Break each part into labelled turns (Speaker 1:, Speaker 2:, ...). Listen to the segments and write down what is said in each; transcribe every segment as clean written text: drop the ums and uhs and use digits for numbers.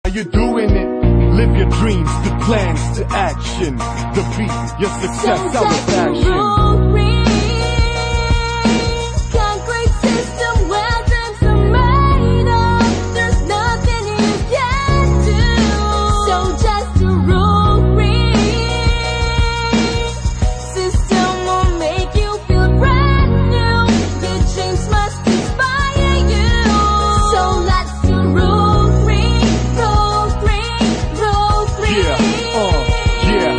Speaker 1: You're doing it. Live your dreams to plans to action. The beat, your success, our passion.
Speaker 2: Concrete system where dreams are made of. There's nothing you can't do. So just a rule free system will make you feel brand new. Your dreams must inspire you. So let's do rule free, rule free, rule free.
Speaker 1: Yeah.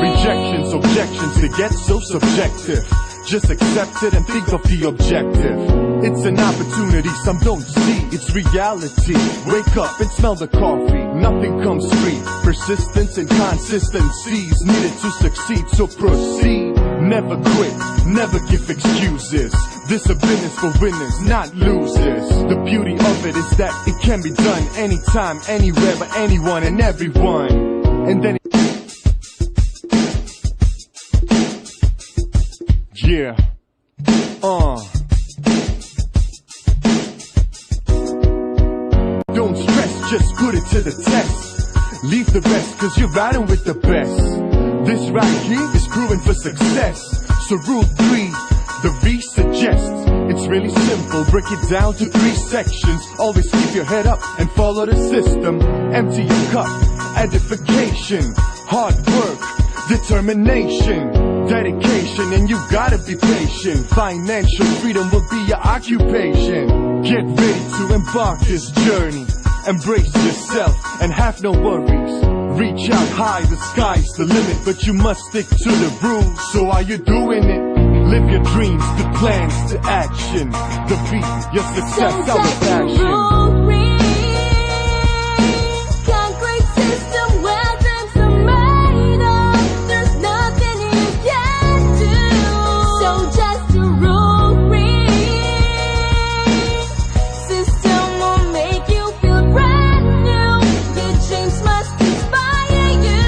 Speaker 1: Rejections, objections, they get so subjective. Just accept it and think of the objective. It's an opportunity some don't see, it's reality. Wake up and smell the coffee, nothing comes free. Persistence and consistencies needed to succeed, so proceed. Never quit, never give excuses. This a business for winners, not losers. The beauty of it is that it can be done anytime, anywhere, by anyone and everyone. And then yeah, don't stress, just put it to the test. Leave the rest, cause you're riding with the best. This right here is proven for success. So rule 3, the V suggests. It's really simple, break it down to 3 sections. Always keep your head up and follow the system. Empty your cup, edification, hard work, determination, dedication, and you gotta be patient. Financial freedom will be your occupation. Get ready to embark this journey. Embrace yourself and have no worries. Reach out high, the sky's the limit, but you must stick to the rules. So are you doing it? Live your dreams to plans to action. The beat, your success, our passion.
Speaker 2: Concrete system where dreams are made of. There's nothing you can't do. So just a rule free system will make you feel brand new. Your dreams must inspire you.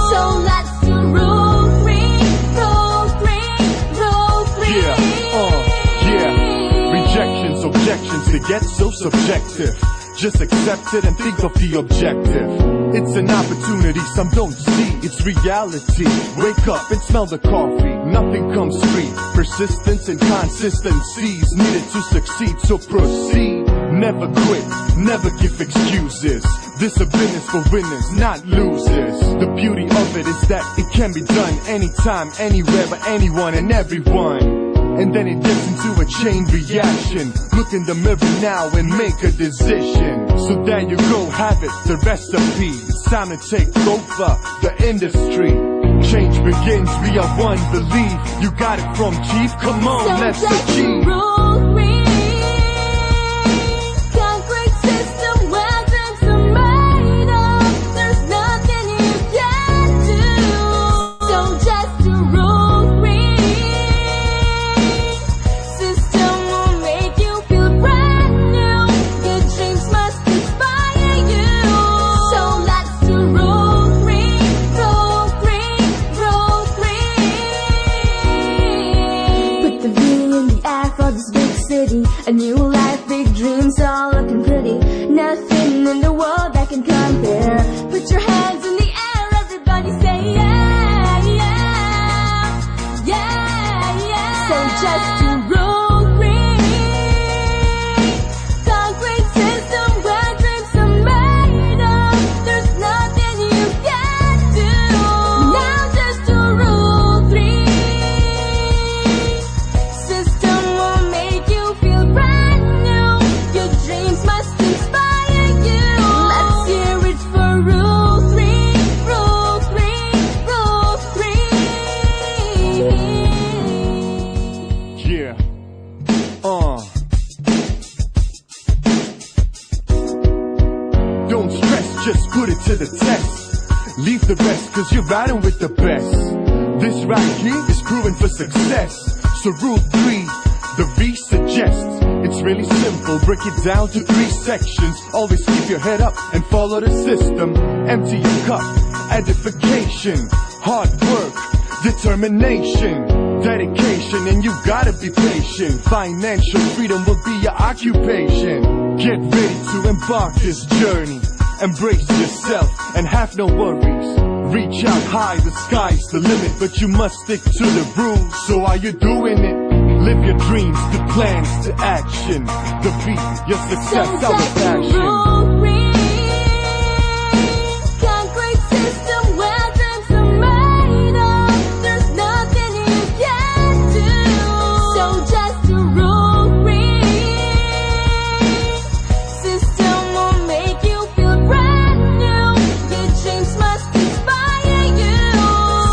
Speaker 2: So let's do rule free, rule free, rule free.
Speaker 1: Yeah. Rejections, objections, they get so subjective. Just accept it and think of the objective. It's an opportunity some don't see, it's reality. Wake up and smell the coffee, nothing comes free. Persistence and consistencies needed to succeed, so proceed. Never quit, never give excuses. This a business for winners, not losers. The beauty of it is that it can be done anytime, anywhere, by anyone and everyone. And then it gets into a chain reaction. Look in the mirror now and make a decision. So there you go, have it, the recipe. It's time to take over the industry. Change begins, we are one, believe. You got it from Chief, come on,
Speaker 2: So
Speaker 1: let's
Speaker 2: just
Speaker 1: achieve.
Speaker 2: rule free. Concrete system where dreams are made of. There's nothing you can't do. So just a rule free system will make you feel brand new. Your dreams must inspire you. So let's do rule free, rule free, rule free. Put the V in the air for this big city. A new life, big dreams, all looking pretty. Nothing in the world that can compare. Put your hands in the air, everybody say yeah, yeah, yeah, yeah. So just do rule free. Concrete system where dreams are made of. There's nothing you can't do. Now just do rule 3. System will make you feel brand new. Your dreams must inspire you. Let's hear it for rule 3, rule 3, rule 3.
Speaker 1: Yeah. Don't stress, just put it to the test. Leave the rest, cause you're riding with the best. This right here is proven for success. So rule 3, the V suggests. It's really simple, break it down to 3 sections. Always keep your head up and follow the system. Empty your cup, edification, hard work, determination, dedication, and you gotta be patient. Financial freedom will be your occupation. Get ready to embark this journey. Embrace yourself and have no worries. Reach out high, the sky's the limit, but you must stick to the rules. So are you doing it? Live your dreams to plans to action. Defeat your success out of action.
Speaker 2: Concrete system where dreams are made of. There's nothing you can't do. So just a rule free system will make you feel brand new. Your dreams must inspire you.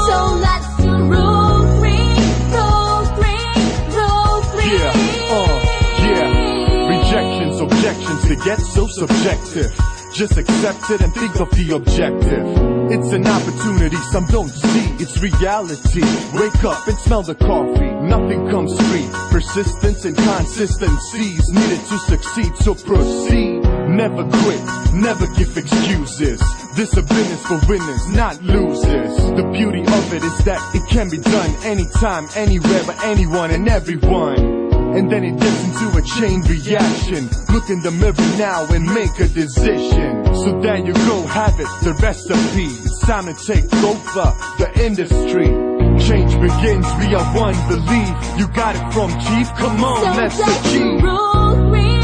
Speaker 2: So let's do rule free, rule free, rule free.
Speaker 1: Yeah. Rejections, objections, they get so subjective. Just accept it and think of the objective. It's an opportunity some don't see, it's reality. Wake up and smell the coffee, nothing comes free. Persistence and consistency is needed to succeed, so proceed. Never quit, never give excuses. Discipline is for winners, not losers. The beauty of it is that it can be done anytime, anywhere, by anyone and everyone. And then it gets into a chain reaction. Look in the mirror now and make a decision. So there you go, have it, the recipe. It's time to take over the industry. Change begins, we are one, believe. You got it from Chief, come on,
Speaker 2: So
Speaker 1: let's
Speaker 2: just
Speaker 1: achieve.
Speaker 2: rule free.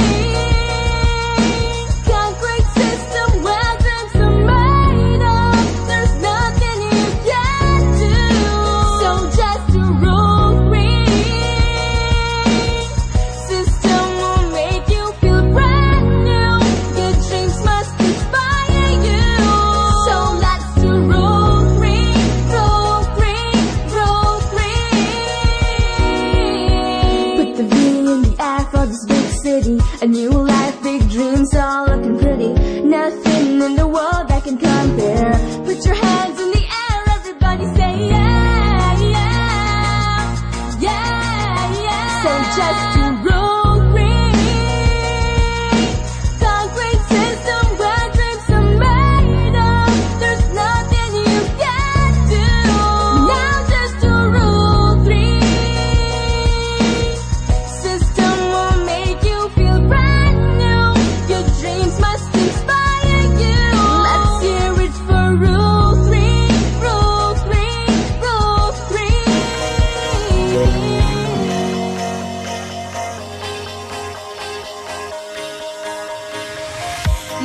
Speaker 2: Concrete system where dreams are made of. There's nothing you can't do. So just a rule free system will make you feel brand new. Your dreams must inspire you. So let's do rule free, rule free, rule free. Put the V in the air for this big city. A new life, big dreams, all looking pretty. Nothing in the world that can compare. Put your hands in the air, everybody say yeah, yeah, yeah, yeah. So just do rule free. Concrete system where dreams are made of. There's nothing you can't do. Now just do rule free system will make you feel brand new. Your dreams must inspire you. Let's hear it for rule free, rule free, rule free.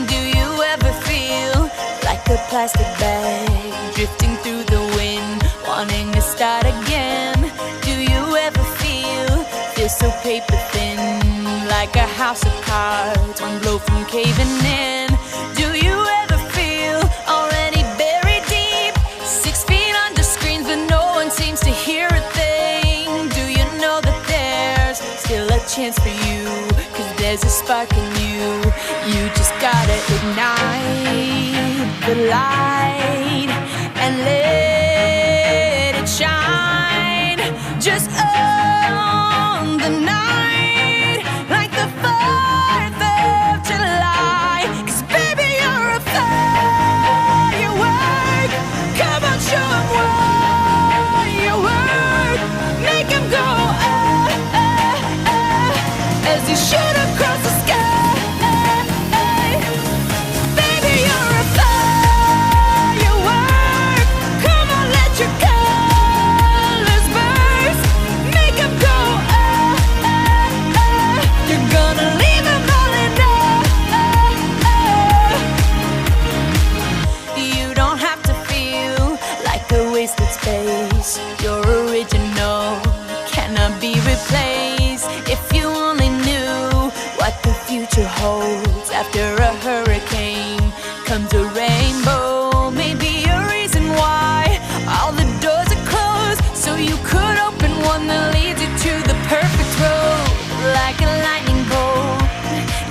Speaker 3: Do you ever feel like a plastic bag drifting through the wind, wanting to start again? Do you ever feel so paper thin, like a house of cards, one blow from caving in? Do you ever feel already buried deep, 6 feet under screens, but no one seems to hear a thing? Do you know that there's still a chance for you? 'Cause there's a spark in you. You just gotta ignite the light and let it shine. Just on the night, like the 4th of July. 'Cause baby, you're a firework. Come on, show 'em what you're worth. Make 'em go as you shoot across the sky. Baby, you're a firework. Come on, let your colors burst. Make 'em go you're gonna leave 'em all in You don't have to feel like a wasted space. You're original, cannot be replaced. If you only knew what the future holds. After a hurricane comes a rainbow. Maybe a reason why all the doors are closed, so you could open one that leads you to the perfect road. Like a lightning bolt,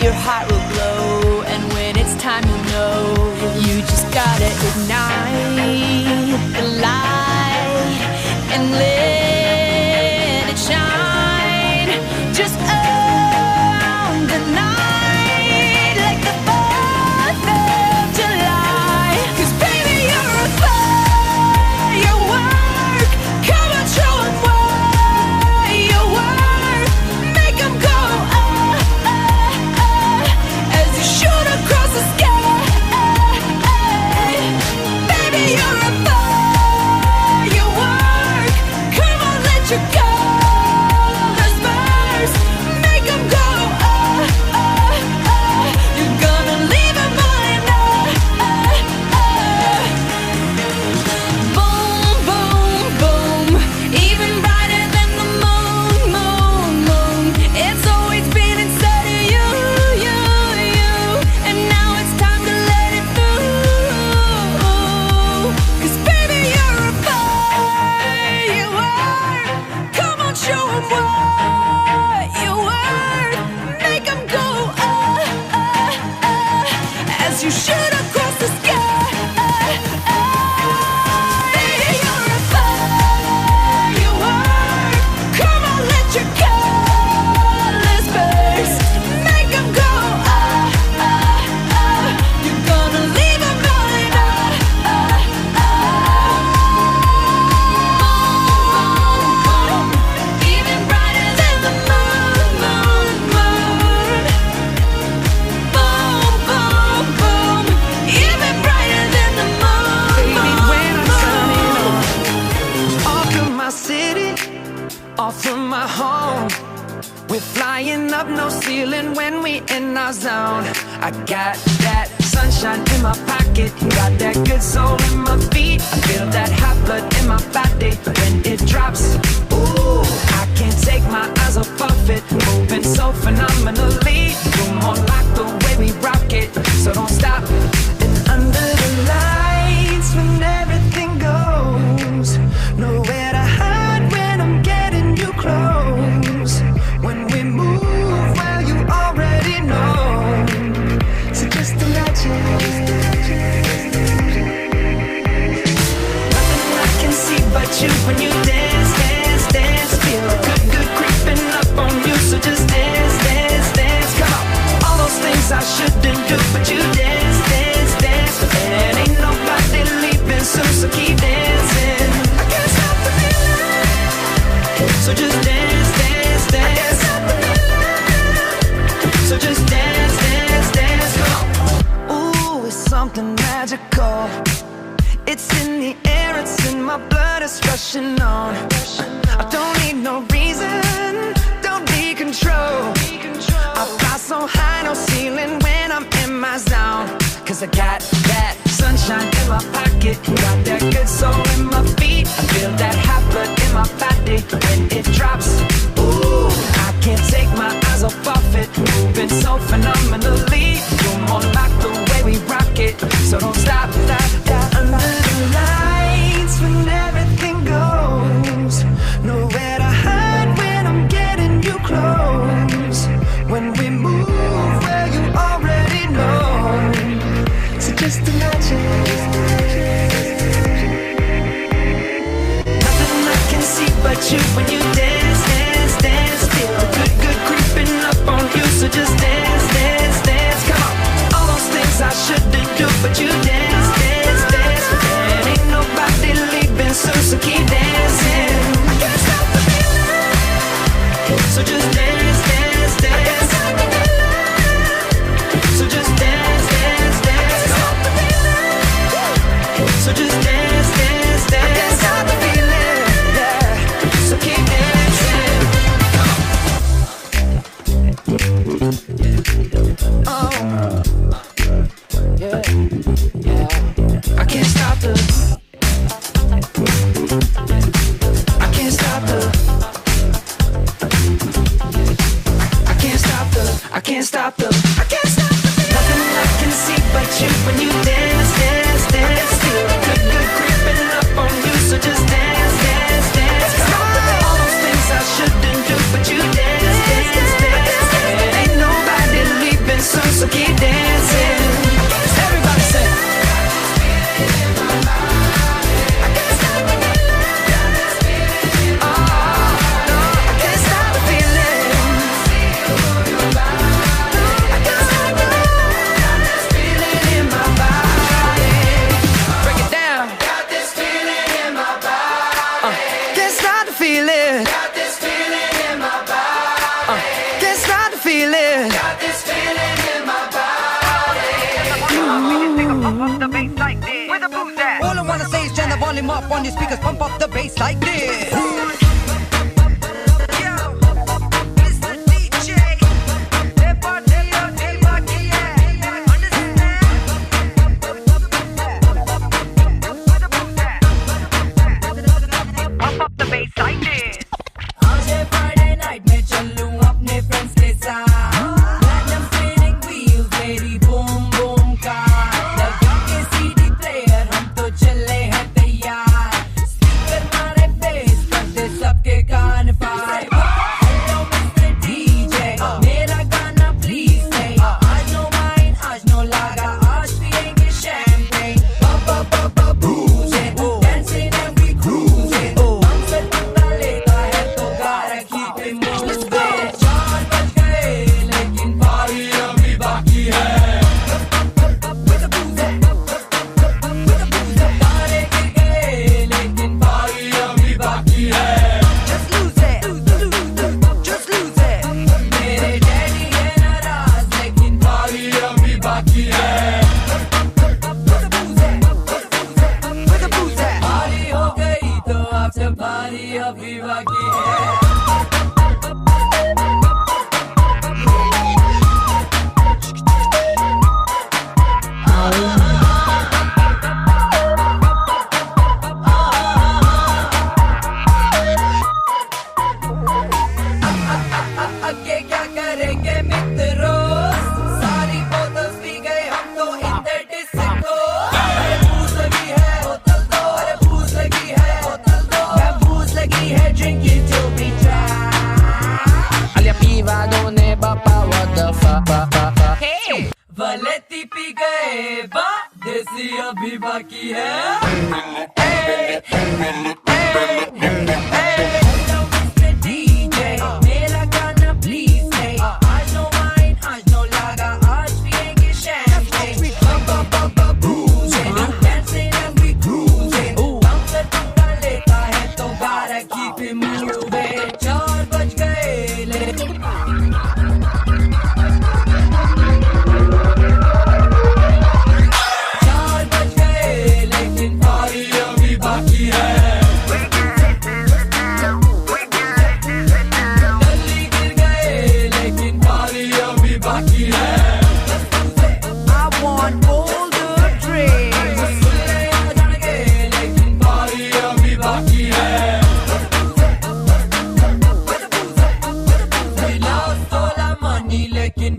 Speaker 3: your heart will glow, and when it's time, you'll know. You just gotta ignite the light and let it shine. Just your worth. Make them go, as you shoot across the sky. You're a firework. Come on, let your colors burst. Make them go, you're gonna leave them going, even brighter than the moon, moon, moon. Boom, boom, boom, even brighter than the moon,
Speaker 4: Baby, when I'm turning
Speaker 3: moon.
Speaker 4: on, off from my city, off from my home. We're flying up, no ceiling when we in our zone. I got that sunshine in my pocket, got that good soul in my feet. I feel that hot blood in my body when it drops. Ooh, I can't take my eyes off of it, moving so phenomenally. You're more like the way we rock it, so don't stop. And under the lights, when everything goes, nowhere to hide when I'm getting you close. When we move, well, you already know. So just imagine. Nothing I can see but you when you dance, dance, dance. Feel good, good creeping up on you. So just dance, dance, dance. Come on. All those things I shouldn't do, but you dance, dance, dance. And ain't nobody leaving soon, so keep dancing. I can't stop the feeling. So just dance, dance, dance. I can't stop the feeling. So just dance, dance, dance. Come on. Ooh, it's something magical. It's in the air, it's in my blood, it's rushing on. I don't need no reason, don't need control. I fly so high, no ceiling when I'm in my zone. Cause I got that sunshine in my pocket, got that good soul in my feet. I feel that hot blood in my body when it drops. Ooh, I can't take my eyes off of it, moving so phenomenally. You're more like the way we rock it, so don't stop, stop, stop. Under the lights, when everything goes, nowhere to hide when I'm getting you close. When we move, well, you already know. So just imagine. Nothing I can see but you when you dance, dance, dance. Feel good, good creeping up on you. So just dance, dance, dance. Come on. All those things I shouldn't do, but you dance, dance, dance. And ain't nobody leaving soon, so keep dancing. I can't stop the feeling. So just dance, dance, dance. I can't stop the feeling. So just dance, dance, dance. I can't stop the feeling. So just dance, dance, dance. I can't stop the feeling. Yeah. So keep dancing. Oh. Yeah. Yeah. I can't stop the. I can't stop the. I can't stop the. I can't stop the. I can't stop the. Nothing I can see but you when you dance, dance, dance. Feel good, good creeping up on you. So just dance, dance, dance. All those things I shouldn't do, but you dance, dance, dance. And ain't nobody leaving soon, so keep dancing. Everybody say. I can't stop the feeling. Oh, no, I can't stop the feeling. I can't stop the feeling in my body. Break it down. Got this feeling in my body. Can't stop the feeling. Got this feeling in my body. Can't stop the feeling. Got this feeling in my body.
Speaker 5: Pump up the bass like this. Where the booze at? All I wanna say is turn the volume up on your speakers. Pump up the bass like this. Pump up the bass like this.
Speaker 3: आज है Friday night मैं चलूं अपने friends के साथ Platinum spinning wheels मेरी boom boom car लगा के CD player हम तो चले हैं तैयार Speaker मारे bass पर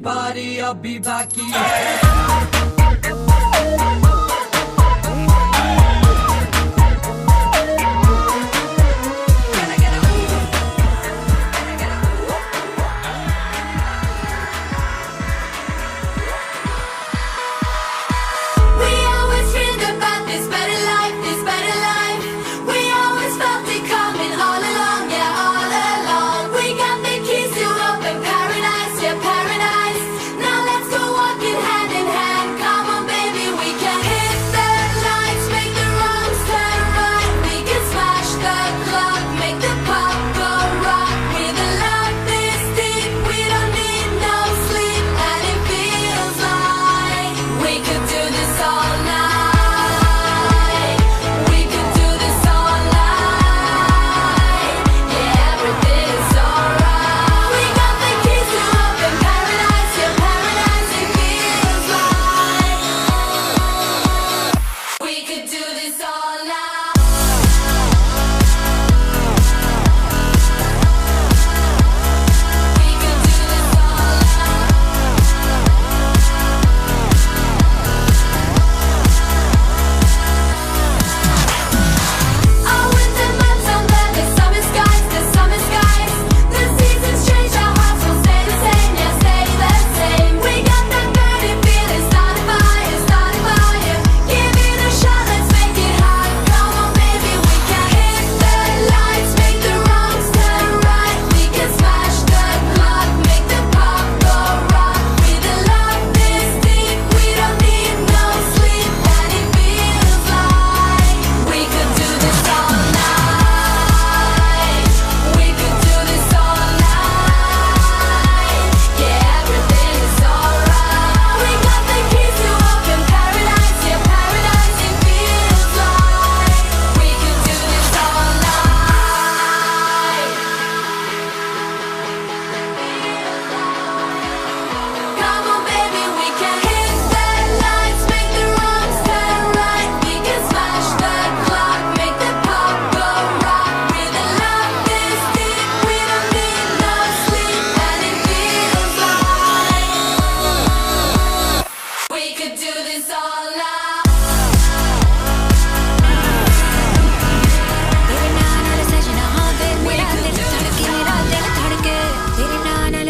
Speaker 5: पारी अभी बाकी है।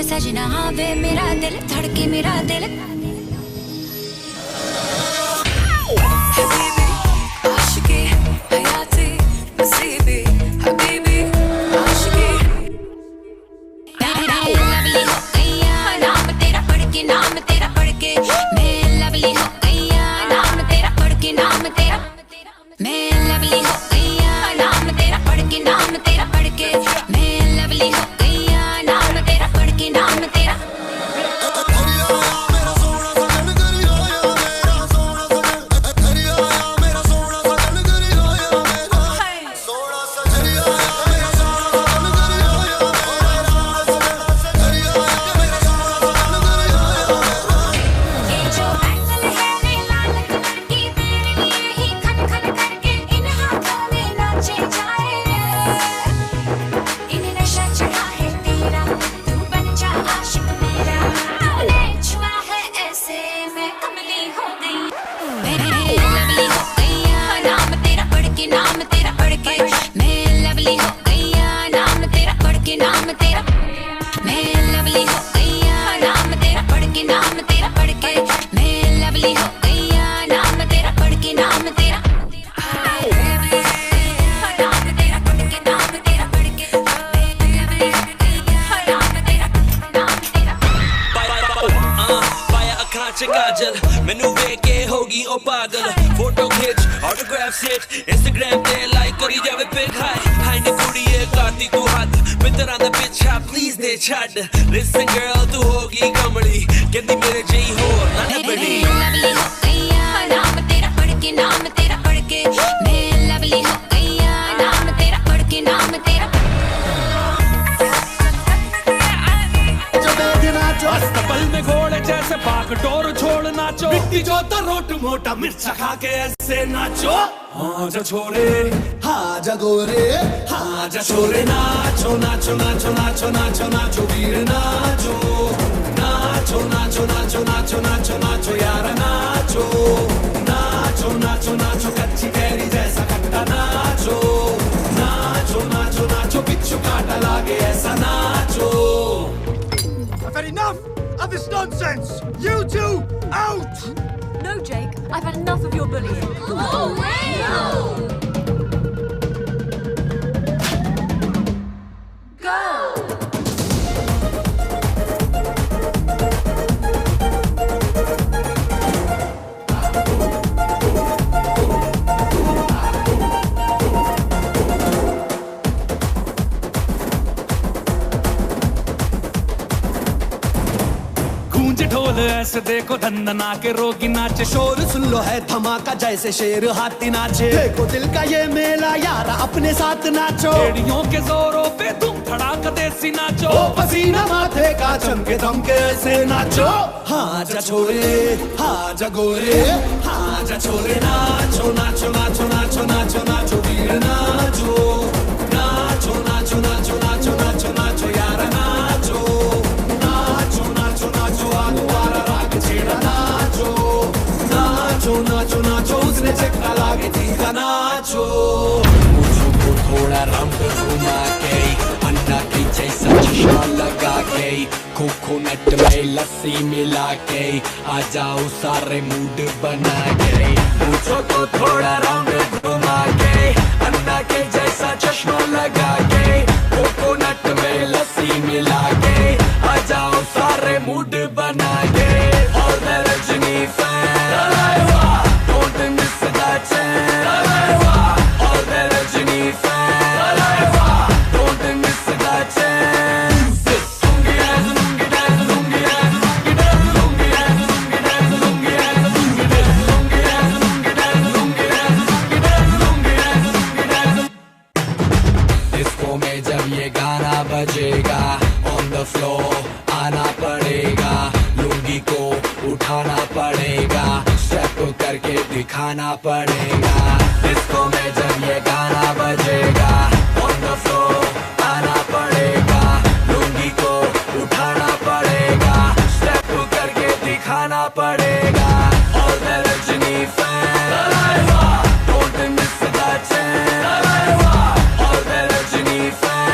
Speaker 3: सजना हाँ वे मेरा दिल धड़के मेरा दिल हबीबी आशिकी हयाती नसीबी हबीबी आशिकी लवली हो गया नाम तेरा पढ़ के मैं लवली हो गया नाम तेरा पढ़ के मैं लवली हो गया नाम तेरा पढ़ के मैं लवली हो गया नाम तेरा पढ़ के नाम तेरा
Speaker 6: काजल मैनू वेख के होगी ओ पागल फोटो खिंच ऑटोग्राफ सेट इंस्टाग्राम पे लाइक करी जावे पिक हाय ने कुड़ीए करती तू हद मित्तरां दे पिछा प्लीज दे छड लिसन गर्ल तू होगी कमली कहंदी मेरे जई हो ना बड़ी
Speaker 3: लवली हो गया नाम तेरा पढ़ के मैं लवली हो गया नाम तेरा पढ़ के
Speaker 6: अस्तबल में घोड़े जैसे पाक डोर छोड़ नाचो मिट्टी जो तो रोट मोटा मिर्चा खा के ऐसे नाचो हाँ जा छोरे हाँ जा गोरे हाँ जा छोरे नाचो नाचो नाचो नाचो नाचो नाचो वीर नाचो नाचो नाचो नाचो नाचो नाचो नाचो यार नाचो नाचो नाचो नाचो कच्ची कैरी जैसा खट्टा नाचो नाचो नाचो नाचो बिच्छू काटा लागे ऐसा नाचो
Speaker 7: I've had enough of this nonsense! You two, out!
Speaker 3: No, Jake, I've had enough of your bullying.
Speaker 2: Oh, wait! No! Go!
Speaker 6: ढोल ऐसे देखो धंधना के रोगी नाचे
Speaker 8: शोर सुन लो है धमाका जैसे शेर हाथी नाचे देखो दिल का ये मेला यार अपने साथ नाचो
Speaker 6: एड़ियों के जोरों पे तुम धड़ाका देसी नाचो
Speaker 8: ओ पसीना माथे का चमके दमके ऐसे नाचो हाँ जा छोरे हाँ जा गोरे
Speaker 6: हाँ जा छोरे नाचो नाचो नाचो नाचो नाचो नाचो वीर नाचो नाचो नाचो नाचो नाचो नाचो नाचो यार नाचो नाचो नाचो नाचो आगुवारा राग छेड़ा नाचो नाचो नाचो नाचो उसने चक्का लागे तीखा नाचो मुझको को थोड़ा राउंड घुमा के अन्ना की जैसा चश्मा लगा के कोकोनट में लस्सी मिला के आ जाओ सारे मूड बना के मुझको थोड़ा राउंड घुमा के अन्ना के जैसा चश्मा लगा के कोकोनट में लस्सी मिला के आ जाओ सारे मूड बना के और मैं Rajni fan don't miss that chance और मैं Rajni fan don't miss that chance disco में जब ये गाना बजेगा ऑन द फ्लोर आना पड़ेगा लुंगी को उठाना पड़ेगा स्टेप करके दिखाना पड़ेगा डिस्को में जब ये गाना बजेगा ऑन द फ्लोर आना पड़ेगा लुंगी को उठाना पड़ेगा स्टेप करके दिखाना पड़ेगा और मैं Rajni fan don't miss that chance और मैं Rajni fan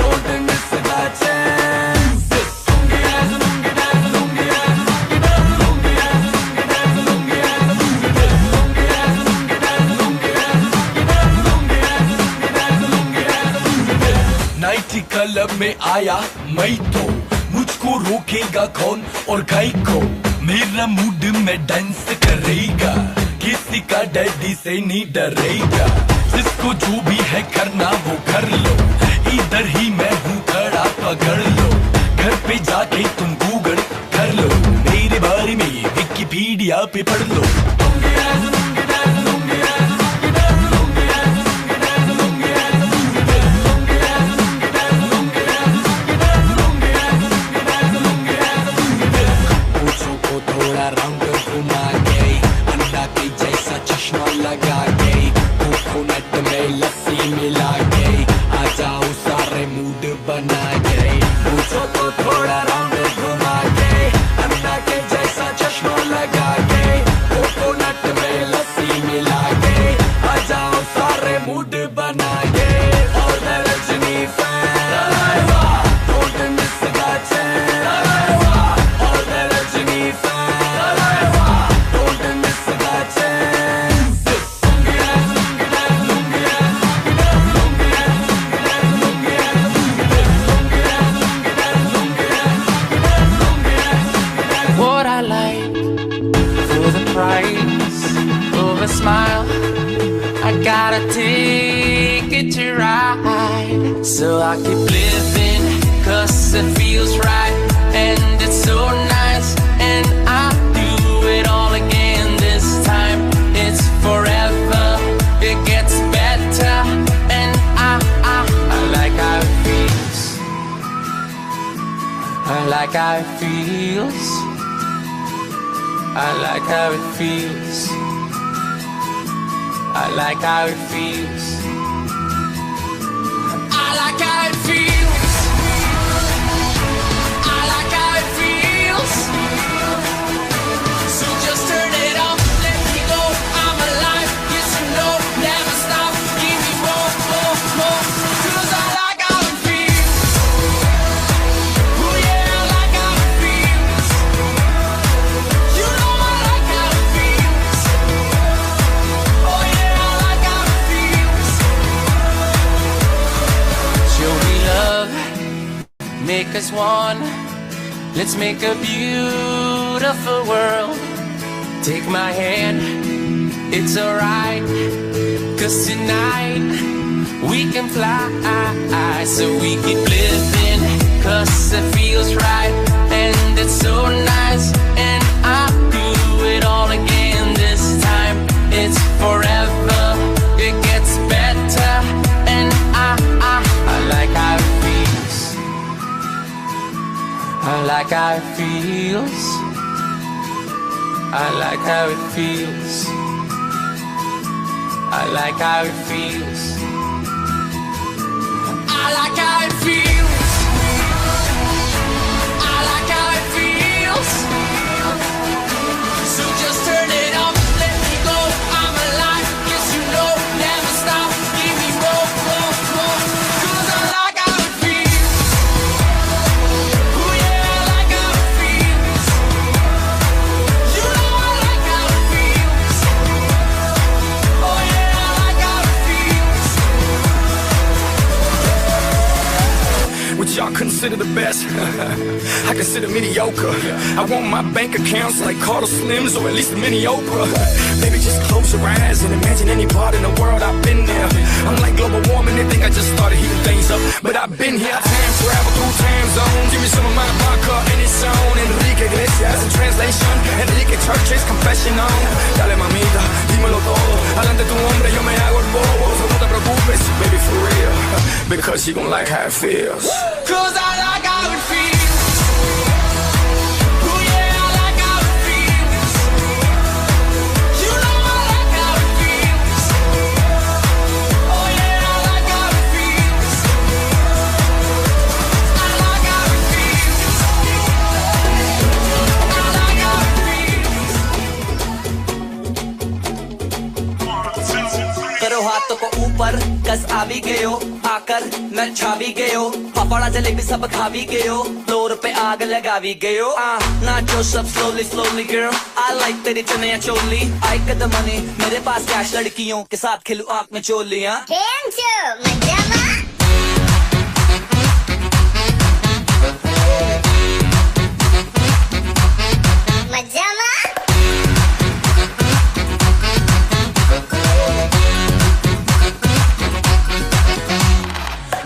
Speaker 6: don't miss that chance nighty club में आया मैं तो मुझको रोकेगा कौन और गाय को मेरा मूड में डांस करेगा किसी का डैडी से नहीं डरेगा जिसको जो भी है करना वो कर लो इधर ही मैं हूँ खड़ा पकड़ लो घर पे जाके तुम गूगल कर लो मेरे बारे में विकिपीडिया पे पढ़ लो थोड़ा राउंड घुमा के अन्ना की जैसा चश्मा लगा के कोकोनट में लस्सी मिला के आ जाओ सारे मूड बना के मुझको थोड़ा राउंड घुमा के अन्ना के जैसा चश्मा लगा के कोकोनट में लस्सी मिला के आ जाओ सारे मूड बना के और मैं Rajni fan don't miss that chance और मैं Rajni fan don't miss that chance
Speaker 9: What I like for the price of a smile, I gotta take it to ride. So I keep living, cause it feels right, and it's so nice, and I do it all again this time. It's forever, it gets better, and I like how it feels. I like how it feels. I like how it feels. I like how it feels. I like how it feels. I like how it feels. make us one. Let's make a beautiful world. Take my hand, it's alright, 'cause tonight we can fly. So we keep living, 'cause it feels right, and it's so nice. And I'll do it all again this time. It's forever, it gets better. And I like how it feels. I like how it feels. I like how it feels. I like how it feels. I like how it feels. I like how it feels. So just turn it up, let me go. I'm alive, yes you know. Never stop, give me more, more, more. 'Cause I like how it feels. Oh yeah, I like how it feels. You know I like how it feels. Oh yeah, I like how it feels.
Speaker 10: Which y'all consider the best. I consider mediocre. I want my bank accounts like Carter Slims, or at least a mini Oprah. Baby, just close your eyes and imagine any part in the world I've been there. I'm like global warming, they think I just started heating things up, but I've been here. I time travel through time zones. Give me some of my vodka and it's on. Enrique Iglesias in translation, Enrique Church's confession on. Dale mamita, dímelo todo. Adelante tu hombre, yo me hago el bobo. So no te preocupes, baby, for real, because you gon' like how it feels.
Speaker 9: 'Cause I like how it feels. Oh yeah, I like how it feels. You know I like how it feels. Oh yeah, I like how it feels. I like how it feels. I like how it feels.
Speaker 11: करो हाथों को ऊपर, कस आ भी गए हो, आकर मैं छा भी गए हो, पापड़ा जलेबी सब खा भी गए हो, फ्लोर पे आग लगा भी गए हो। नाचो सब slowly slowly girl, I like तेरी chaniya choli, I got the money, मेरे पास कैश, लड़कियों के साथ खेलूं आँख में चोलियां।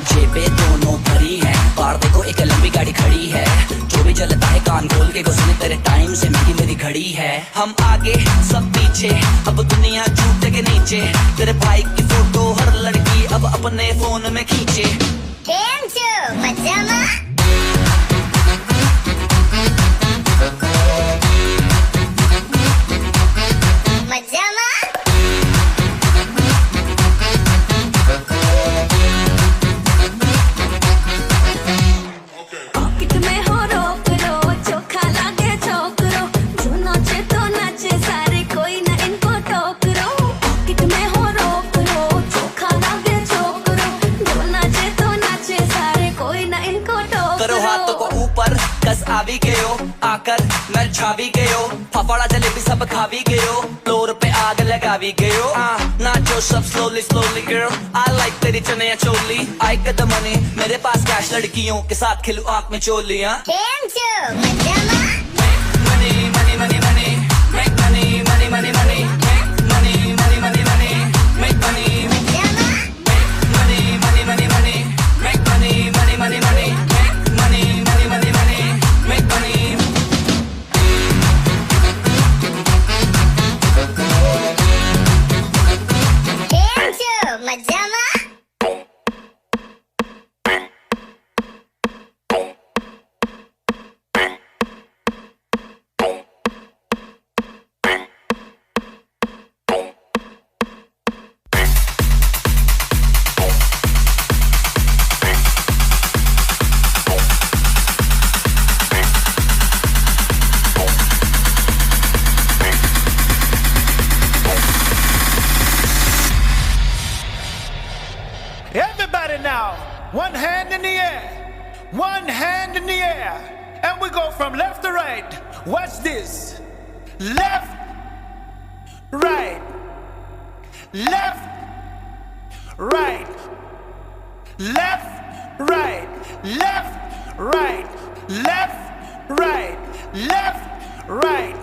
Speaker 11: जेबें दोनों भरी हैं, बाहर देखो एक लंबी गाड़ी खड़ी है, जो भी चलता है कान खोल के घुसने तेरे टाइम से मेरी घड़ी है। हम आगे सब पीछे, अब दुनिया जूते के नीचे, तेरे भाई की फोटो हर लड़की अब अपने फोन में खींचे।
Speaker 2: पॉकेट में हो रोक रो, चोखा लागे छोकरो, जो नाचे तो नाचे सारे, कोई ना इनको टोक रो। पॉकेट में हो रोक रो, चोखा लागे छोकरो, जो नाचे तो नाचे सारे, कोई ना इनको टोक रो।
Speaker 11: करो हाथों को ऊपर, कस आ भी गए हो, आकर मैं छा भी गए हो, पापड़ा जलेबी सब खा भी गए हो, फ्लोर पे आग लगा भी गए हो। नाचो सब slowly slowly girl, I like तेरी chaniya choli, I got the money, मेरे पास कैश, लड़कियों के साथ खेलूं आँख में चोलियां। Money, money, money, money, make money, money, money, money, make money, money, money, money, make money, money, money, money, money, make money, money, money, money, make money, money, money, money, make money.
Speaker 8: Everybody now, one hand in the air, one hand in the air, and we go from left to right. Watch this. Left, right, left, right, left, right, left, right, left, right, left, right,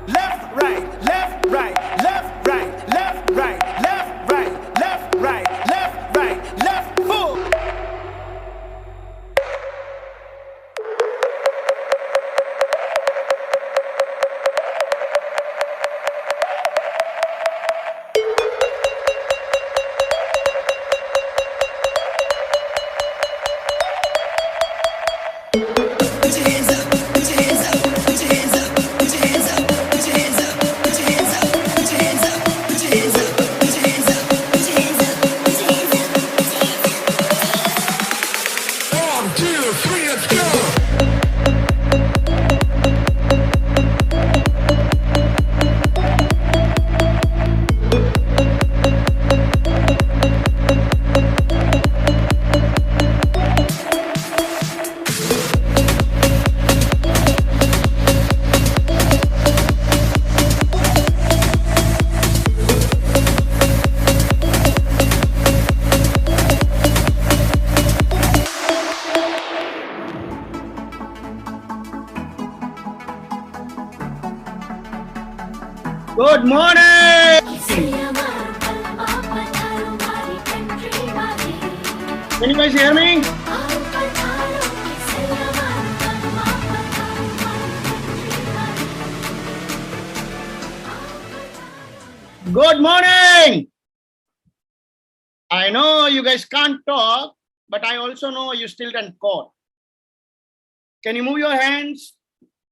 Speaker 8: left, right, left, right, left, right, left, right, left, right, left, right, left, right, left, full.
Speaker 12: Good morning! Can you guys hear me? Good morning! I know you guys can't talk, but I also know you still can call. Can you move your hands?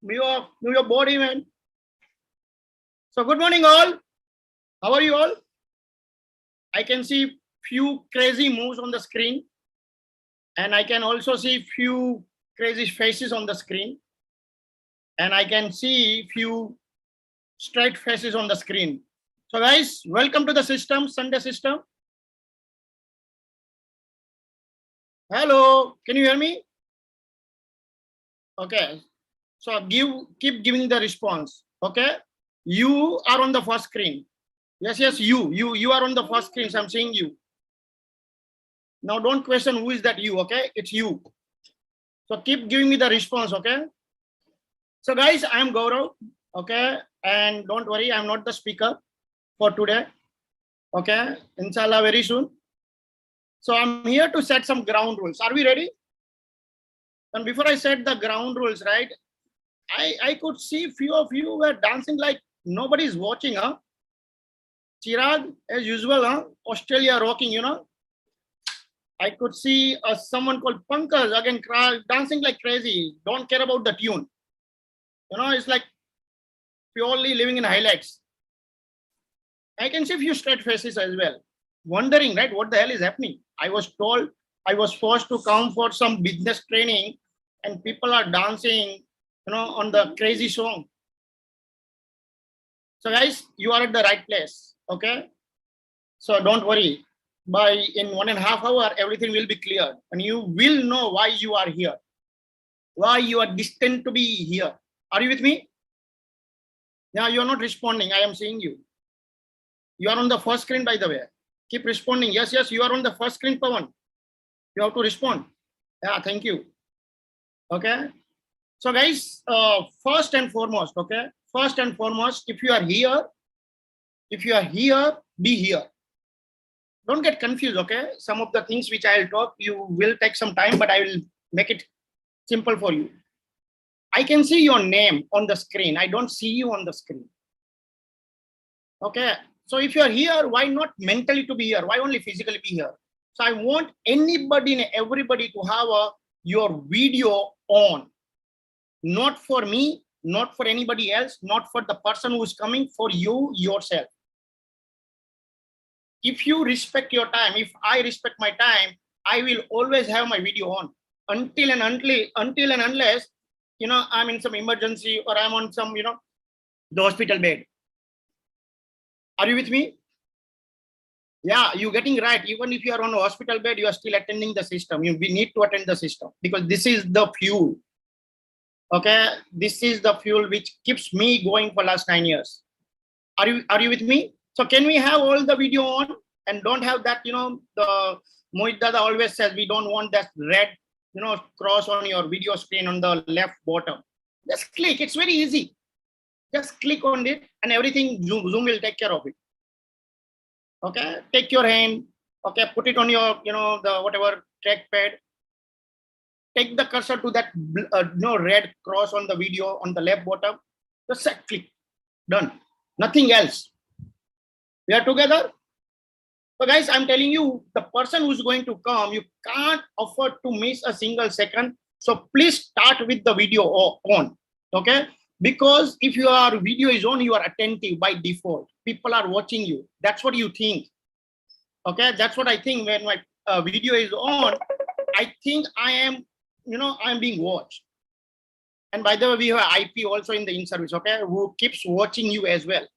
Speaker 12: Move your body, man. So good morning all. How are you all? I can see few crazy moves on the screen. And I can also see few crazy faces on the screen. And I can see few straight faces on the screen. So guys, welcome to the system, Sunday system. Hello, can you hear me? Okay. So keep giving the response. Okay. You are on the first screen. Yes, you are on the first screen. So I'm seeing you. Now don't question who is that you, okay? It's you. So keep giving me the response, okay? So guys, I am Gaurav, okay? And don't worry, I'm not the speaker for today, okay? Inshallah, very soon. So I'm here to set some ground rules. Are we ready? And before I set the ground rules, right? I could see few of you were dancing like nobody's watching, huh? Chirag, as usual, huh? Australia rocking, you know. I could see someone called Pankaj again dancing like crazy. Don't care about the tune. You know, it's like purely living in highlights. I can see a few straight faces as well. Wondering, right, what the hell is happening? I was told I was forced to come for some business training and people are dancing, you know, on the crazy song. So guys, you are at the right place, okay? So don't worry. In 1.5 hours, everything will be clear and you will know why you are here, why you are destined to be here. Are you with me? Yeah, you are not responding. I am seeing you. You are on the first screen, by the way. Keep responding. Yes, you are on the first screen, Pawan. You have to respond. Yeah, thank you. Okay. So guys, first and foremost, okay? First and foremost, if you are here, be here. Don't get confused, okay? Some of the things which I'll talk, you will take some time, but I will make it simple for you. I can see your name on the screen. I don't see you on the screen. Okay. So if you are here, why not mentally to be here? Why only physically be here? So I want anybody and everybody to have your video on. Not for me, not for anybody else, not for the person who is coming, for you yourself. If you respect your time, if I respect my time, I will always have my video on until and unless, you know, I'm in some emergency or I'm on some, you know, the hospital bed. Are you with me? Yeah, you're getting right. Even if you are on a hospital bed, you are still attending the system. We need to attend the system because this is the fuel. Okay, this is the fuel which keeps me going for last 9 years. Are you with me? So can we have all the video on and don't have that, you know, the Mohit Dada always says we don't want that red cross on your video screen on the left bottom. Just click. It's very easy. Just click on it and everything, Zoom will take care of it. Okay, take your hand, okay, put it on your, the whatever trackpad. Take the cursor to that red cross on the video on the left bottom. Just click. Done. Nothing else. We are together. So guys, I'm telling you, the person who's going to come, you can't afford to miss a single second. So please start with the video on. Okay, because if your video is on, you are attentive by default. People are watching you. That's what you think. Okay, that's what I think. When my video is on, I think I am, I'm being watched. And by the way, we have IP also in the in-service, okay, who keeps watching you as well.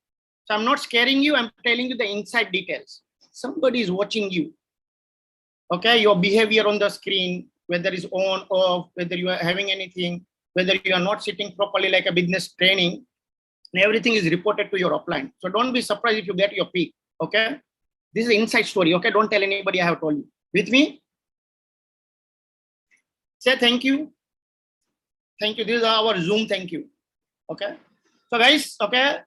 Speaker 12: So I'm not scaring you. I'm telling you the inside details. Somebody is watching you. Okay, your behavior on the screen, whether it's on or off, whether you are having anything, whether you are not sitting properly like a business training, and everything is reported to your upline. So don't be surprised if you get your peak. Okay, this is an inside story. Okay, don't tell anybody I have told you. With me? Say thank you. Thank you. This is our Zoom. Thank you. Okay. So guys, okay,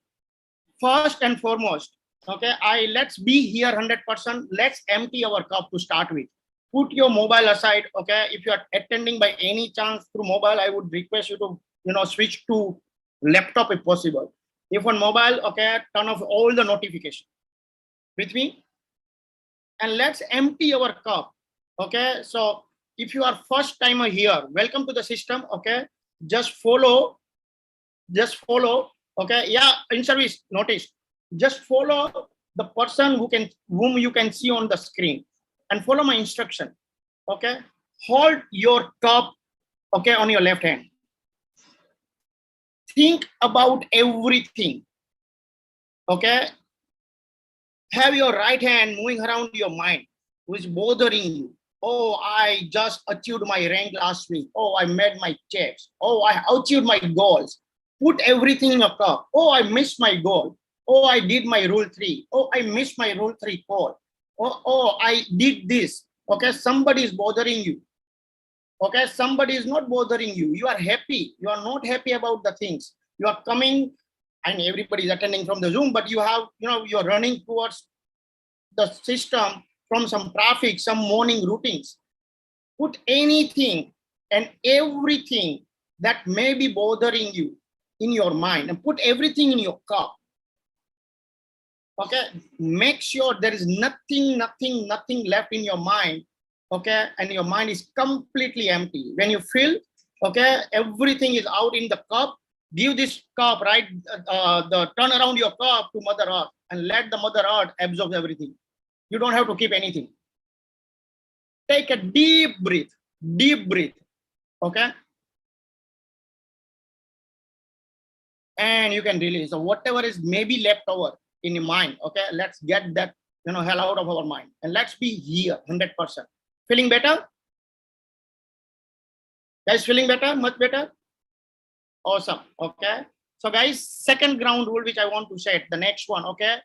Speaker 12: first and foremost, okay, let's be here 100%. Let's empty our cup to start with. Put your mobile aside. Okay, if you are attending by any chance through mobile, I would request you to switch to laptop if possible. If on mobile, okay, turn off all the notifications. With me? And let's empty our cup. Okay, so if you are first timer here, welcome to the system. Okay, just follow. Okay, yeah, in service, notice. Just follow the person whom you can see on the screen and follow my instruction. Okay, hold your cup, okay, on your left hand. Think about everything. Okay, have your right hand moving around your mind, who is bothering you. Oh, I just achieved my rank last week. Oh, I made my checks. Oh, I achieved my goals. Put everything in a cup. Oh, I missed my goal. Oh, I did my rule 3. Oh, I missed my rule 3 call. Oh, I did this. Okay, somebody is bothering you. Okay, somebody is not bothering you. You are happy. You are not happy about the things. You are coming, and everybody is attending from the Zoom, but you have, you are running towards the system from some traffic, some morning routines. Put anything and everything that may be bothering you in your mind and put everything in your cup. Okay, make sure there is nothing left in your mind. Okay, and your mind is completely empty. When you feel, okay, everything is out in the cup, give this cup, right, turn around your cup to Mother Earth and let the Mother Earth absorb everything. You don't have to keep anything. Take a deep breath, okay? And you can release. So whatever is maybe left over in your mind, okay? Let's get that, hell out of our mind. And let's be here, 100%. Feeling better? Guys, feeling better? Much better? Awesome, okay? So guys, second ground rule which I want to set, the next one, okay?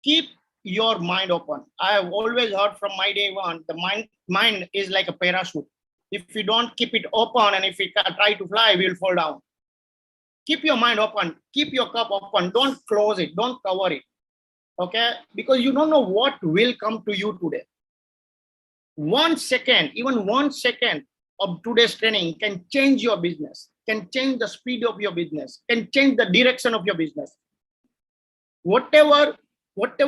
Speaker 12: Keep your mind open. I have always heard from my day one, the mind is like a parachute. If we don't keep it open and if we try to fly, we will fall down. Keep your mind open. Keep your cup open. Don't close it. Don't cover it. Okay? Because you don't know what will come to you today. 1 second, even 1 second of today's training can change your business, can change the speed of your business, can change the direction of your business. Whatever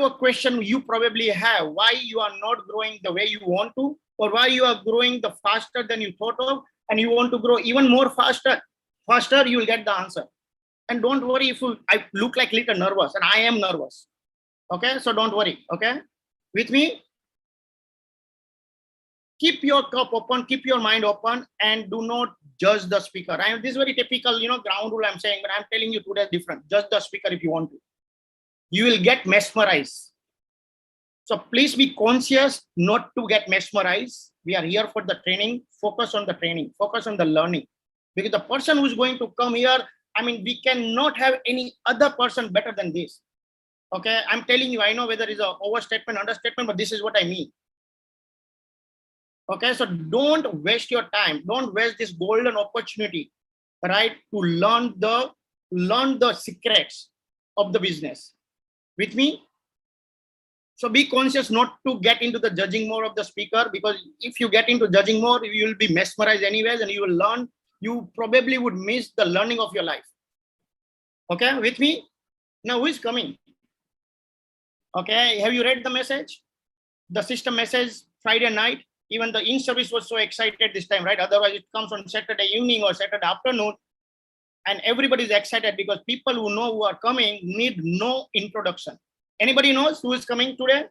Speaker 12: question you probably have, why you are not growing the way you want to, or why you are growing the faster than you thought of, and you want to grow even more faster, you will get the answer. And don't worry if I look like little nervous, and I am nervous. Okay, so don't worry. Okay, with me. Keep your cup open, keep your mind open, and do not judge the speaker. This is very typical, ground rule I'm saying, but I'm telling you today is different. Judge the speaker if you want to. You will get mesmerized. So please be conscious not to get mesmerized. We are here for the training. Focus on the training. Focus on the learning. Because the person who's going to come here, we cannot have any other person better than this. Okay, I'm telling you, I know whether it's an overstatement, understatement, but this is what I mean. Okay, so don't waste your time. Don't waste this golden opportunity, right, to learn the secrets of the business. With me? So be conscious not to get into the judging mode of the speaker, because if you get into judging mode, you will be mesmerized anyways, and you will learn. You probably would miss the learning of your life. Okay, with me? Now, who is coming? Okay, have you read the message? The system message Friday night. Even the in-service was so excited this time, right? Otherwise, it comes on Saturday evening or Saturday afternoon. And everybody is excited because people who know who are coming need no introduction. Anybody knows who is coming today?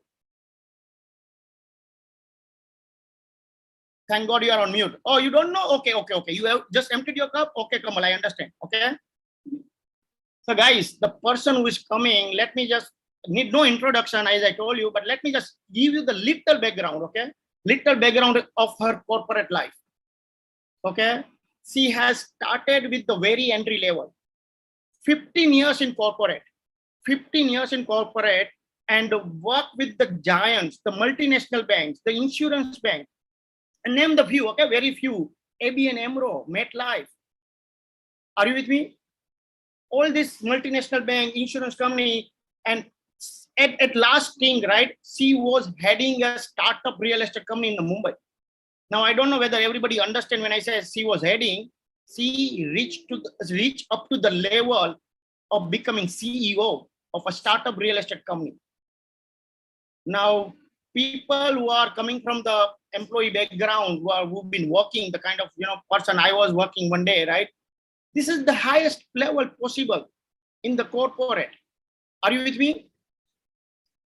Speaker 12: Thank God you are on mute. Oh, you don't know? Okay. You have just emptied your cup? Okay, Kamal, I understand. Okay. So guys, the person who is coming, let me just, need no introduction as I told you, but let me just give you the little background, okay? Little background of her corporate life. Okay. She has started with the very entry level. 15 years in corporate. 15 years in corporate, and work with the giants, the multinational banks, the insurance bank, and name the few, okay, very few, ABN AMRO, MetLife. Are you with me? All this multinational bank, insurance company, and at last thing, right, she was heading a startup real estate company in Mumbai. Now, I don't know whether everybody understand when I say she was heading, she reached up to the level of becoming CEO of a startup real estate company. Now, people who are coming from the employee background, who've been working, the kind of person I was working one day, right? This is the highest level possible in the corporate. Are you with me?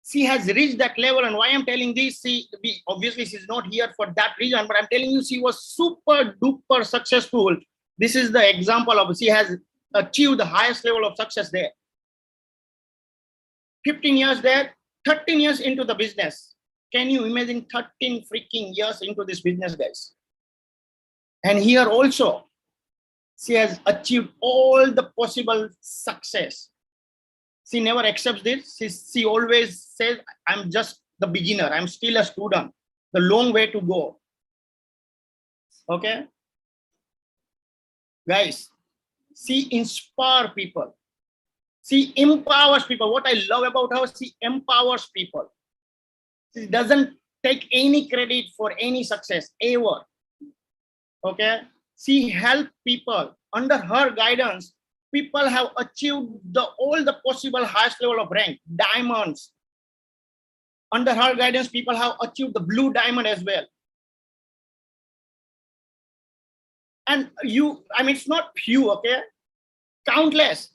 Speaker 12: She has reached that level, and why I'm telling this, obviously she's not here for that reason, but I'm telling you she was super duper successful. This is the example of she has achieved the highest level of success there. 15 years there, 13 years into the business. Can you imagine 13 freaking years into this business, guys? And here also, she has achieved all the possible success. She never accepts this. She always says, I'm just the beginner. I'm still a student. The long way to go. Okay? Guys, she inspires people. She empowers people. What I love about her, she empowers people. She doesn't take any credit for any success, ever. Okay? She helps people. Under her guidance, people have achieved all the possible highest level of rank, diamonds. Under her guidance, people have achieved the blue diamond as well. And it's not few, okay? Countless.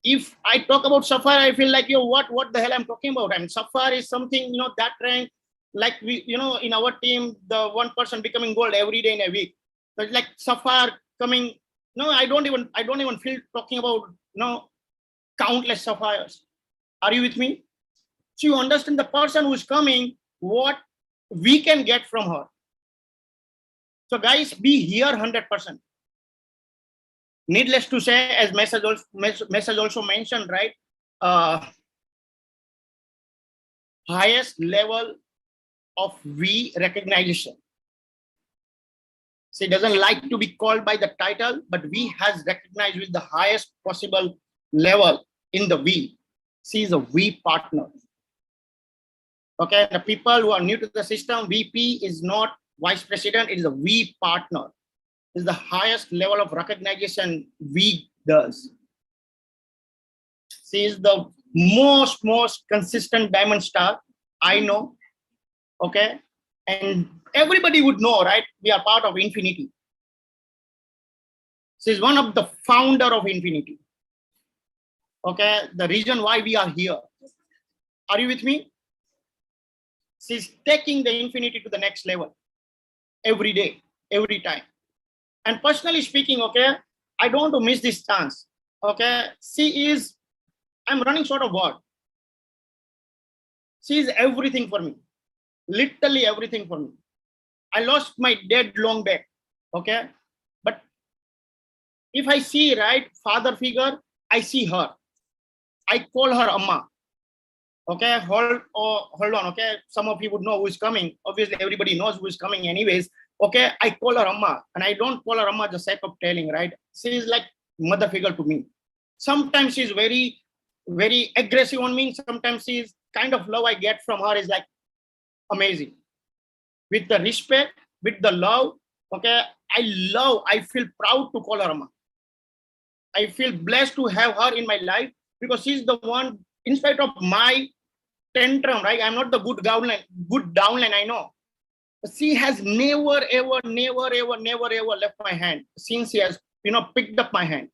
Speaker 12: If I talk about Sapphire, I feel like, what the hell I'm talking about? Sapphire is something, that rank, like we, in our team, the one person becoming gold every day in a week. So it's like Sapphire coming. No, I don't even feel talking about, countless sapphires. Are you with me? So you understand the person who's coming, what we can get from her. So guys, be here 100%. Needless to say, as message also mentioned, right? Highest level of V recognition. She doesn't like to be called by the title, but V has recognized with the highest possible level in the V. She is a V partner. Okay, the people who are new to the system, VP is not vice president, it is a V partner. It is the highest level of recognition V does. She is the most consistent diamond star I know. Okay, and everybody would know, right? We are part of Infinity. She is one of the founder of Infinity. Okay, the reason why we are here. Are you with me? She's taking the Infinity to the next level every day, every time. And personally speaking, okay, I don't want to miss this chance. Okay, I'm running short of word. She is everything for me. Literally everything for me. I lost my dad long back. Okay, but if I see, right, father figure, I see her. I call her Amma. Okay, hold on. Okay, some of you would know who is coming. Obviously, everybody knows who is coming anyways. Okay, I call her Amma, and I don't call her Amma just sake of telling, right? She is like mother figure to me. Sometimes she's very, very aggressive on me. Sometimes she's kind of love I get from her is like amazing. With the respect, with the love, okay, I feel proud to call her Amma. I feel blessed to have her in my life because she's the one, in spite of my tantrum, right? I'm not the good downline, I know. But she has never, ever left my hand since she has, picked up my hand.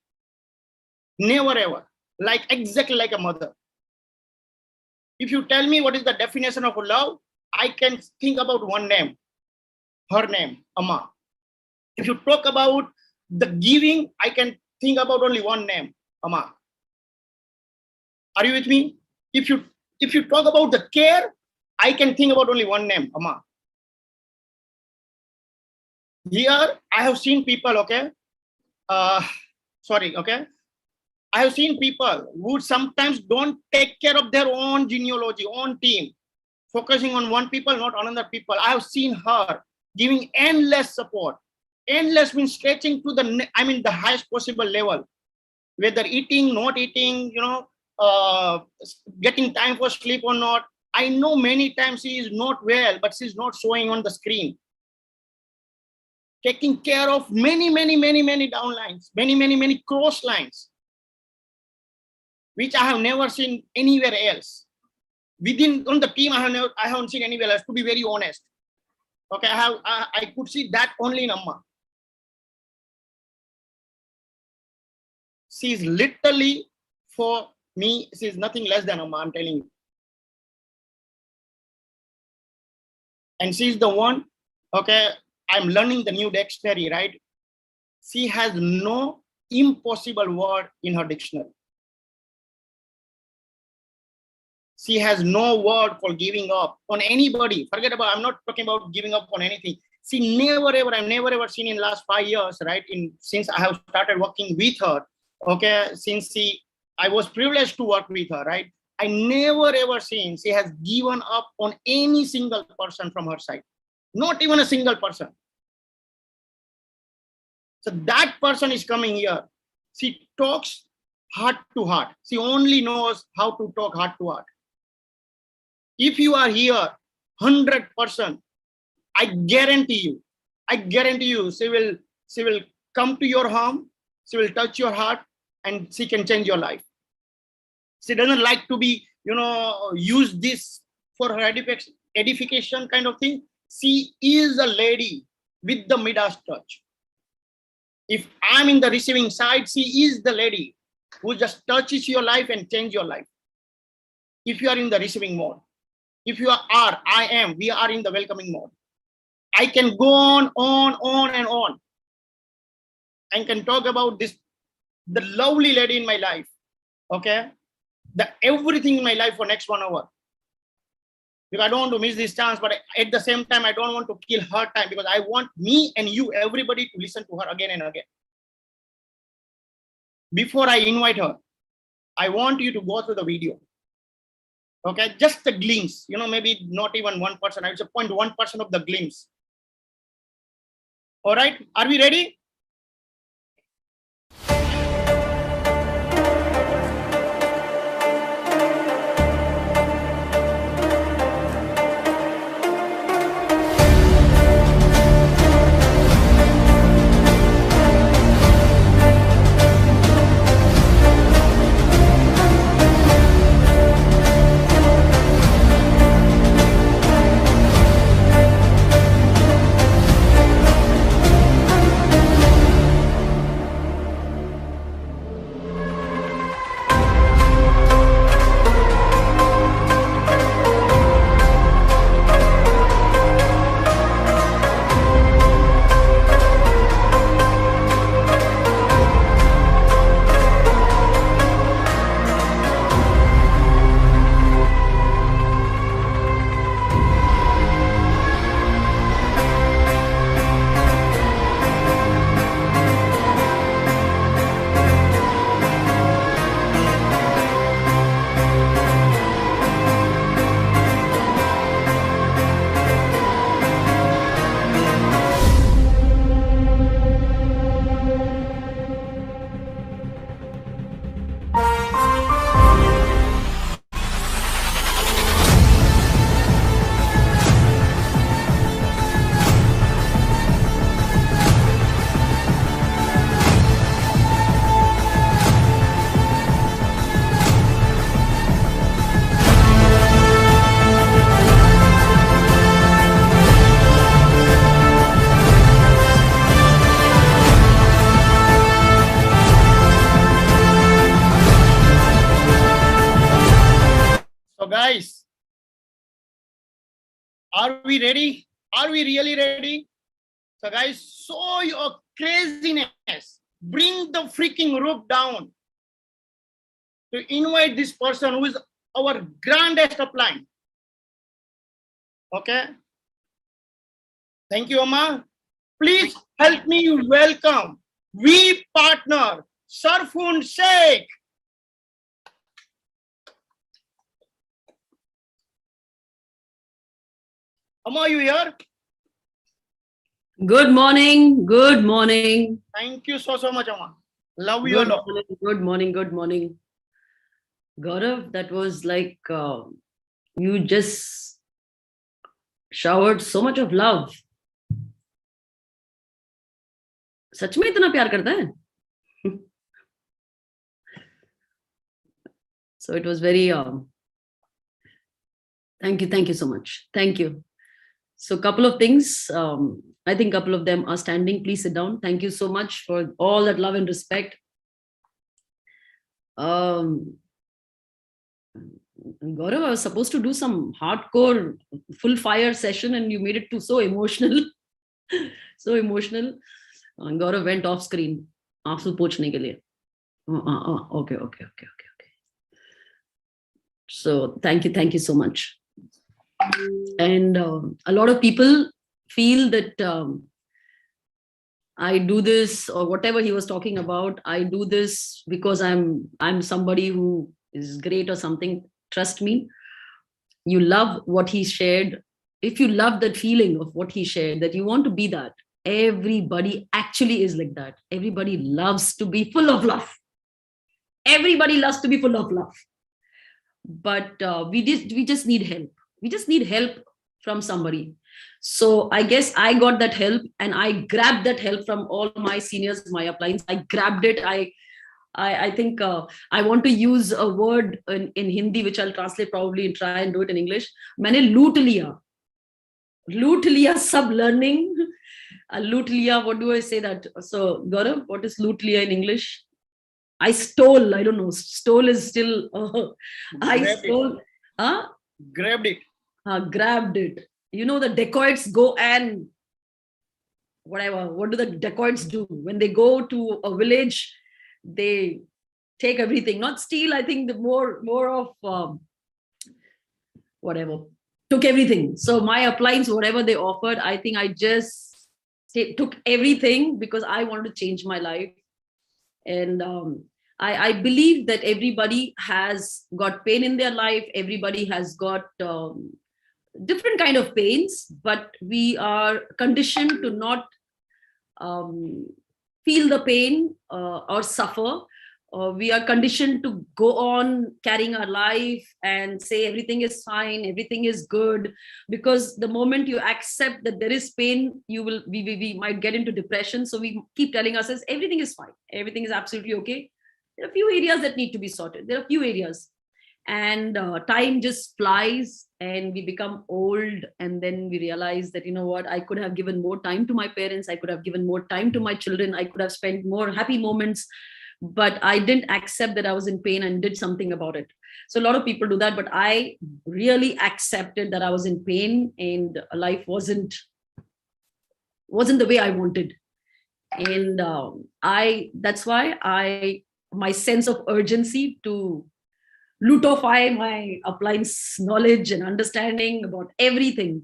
Speaker 12: Never, ever. Like exactly like a mother. If you tell me what is the definition of love, I can think about one name, her name, Amma. If you talk about the giving, I can think about only one name, Amma. Are you with me? If you talk about the care, I can think about only one name, Amma. Here, I have seen people, okay? Okay? I have seen people who sometimes don't take care of their own genealogy, own team, focusing on one people, not another people. I have seen her giving endless support. Endless means stretching to the highest possible level, whether eating, not eating, getting time for sleep or not. I know many times she is not well, but she's not showing on the screen. Taking care of many downlines, many cross lines, which I have never seen anywhere else. On the team, I haven't seen anywhere else, to be very honest. Okay, I could see that only in Amma. She's literally, for me, she's nothing less than Amma, I'm telling you. And she's the one, okay, I'm learning the new dictionary, right? She has no impossible word in her dictionary. She has no word for giving up on anybody. Forget about, I'm not talking about giving up on anything. She I've never ever seen in last 5 years, right? Since I have started working with her, okay, I was privileged to work with her, right? I never ever seen she has given up on any single person from her side. Not even a single person. So that person is coming here. She talks heart to heart. She only knows how to talk heart to heart. If you are here, 100%, I guarantee you, she will come to your home, she will touch your heart, and she can change your life. She doesn't like to be, use this for her edification kind of thing. She is a lady with the Midas touch. If I'm in the receiving side, she is the lady who just touches your life and change your life. If you are in the receiving mode, if you are, we are in the welcoming mode. I can go on and on. I can talk about this, the lovely lady in my life, okay? Everything in my life for next 1 hour. Because I don't want to miss this chance, but at the same time, I don't want to kill her time because I want me and you, everybody, to listen to her again and again. Before I invite her, I want you to go through the video. Okay, just the glimpse, maybe not even 1%. I would say 0.1% of the glimpse. All right, are we ready? guys, are we ready? Are we really ready? So guys, show your craziness. Bring the freaking roof down to invite this person who is our grandest upline. Okay. Thank you, Amma. Please help me welcome we partner Sarfun Sheikh. Amma, are you here?
Speaker 13: Good morning. Good morning.
Speaker 12: Thank you so much, Amma. Love you a lot.
Speaker 13: Good morning. Good morning. Gaurav, that was like you just showered so much of love. सच में इतना प्यार करता है? So it was very thank you so much. Thank you. So a couple of things, I think a couple of them are standing. Please sit down. Thank you so much for all that love and respect. Gaurav, I was supposed to do some hardcore full fire session and you made it too so emotional. So emotional. Gaurav went off screen. Aansu pochne ke liye. Okay. So thank you so much. And a lot of people feel that I do this or whatever he was talking about. I do this because I'm somebody who is great or something. Trust me, you love what he shared. If you love that feeling of what he shared, that you want to be that, everybody actually is like that. Everybody loves to be full of love. Everybody loves to be full of love. But we just need help. We just need help from somebody. So I guess I got that help and I grabbed that help from all my seniors, my uplines. I grabbed it. I think I want to use a word in Hindi, which I'll translate probably and try and do it in English. Maine loot liya. Loot liya sab learning. Loot liya, what do I say that? So Gaurav, what is loot liya in English? I stole. I don't know. Stole is still. I stole.
Speaker 12: Grabbed it.
Speaker 13: Grabbed it. You know, the dacoits go and whatever. What do the dacoits do? When they go to a village, they take everything. Not steal. I think the more of whatever. Took everything. So my uplines, whatever they offered, I think I just took everything because I wanted to change my life. And I believe that everybody has got pain in their life. Everybody has got different kind of pains, but we are conditioned to not feel the pain or suffer. We are conditioned to go on carrying our life and say everything is fine, everything is good, because the moment you accept that there is pain, we might get into depression. So we keep telling ourselves everything is fine, everything is absolutely okay. There are a few areas that need to be sorted. There are a few areas, and time just flies and we become old, and then we realize that, you know what, I could have given more time to my parents, I could have given more time to my children, I could have spent more happy moments, but I didn't accept that I was in pain and did something about it. So a lot of people do that, but I really accepted that I was in pain and life wasn't the way I wanted. And that's why my sense of urgency to luteify my appliance knowledge and understanding about everything.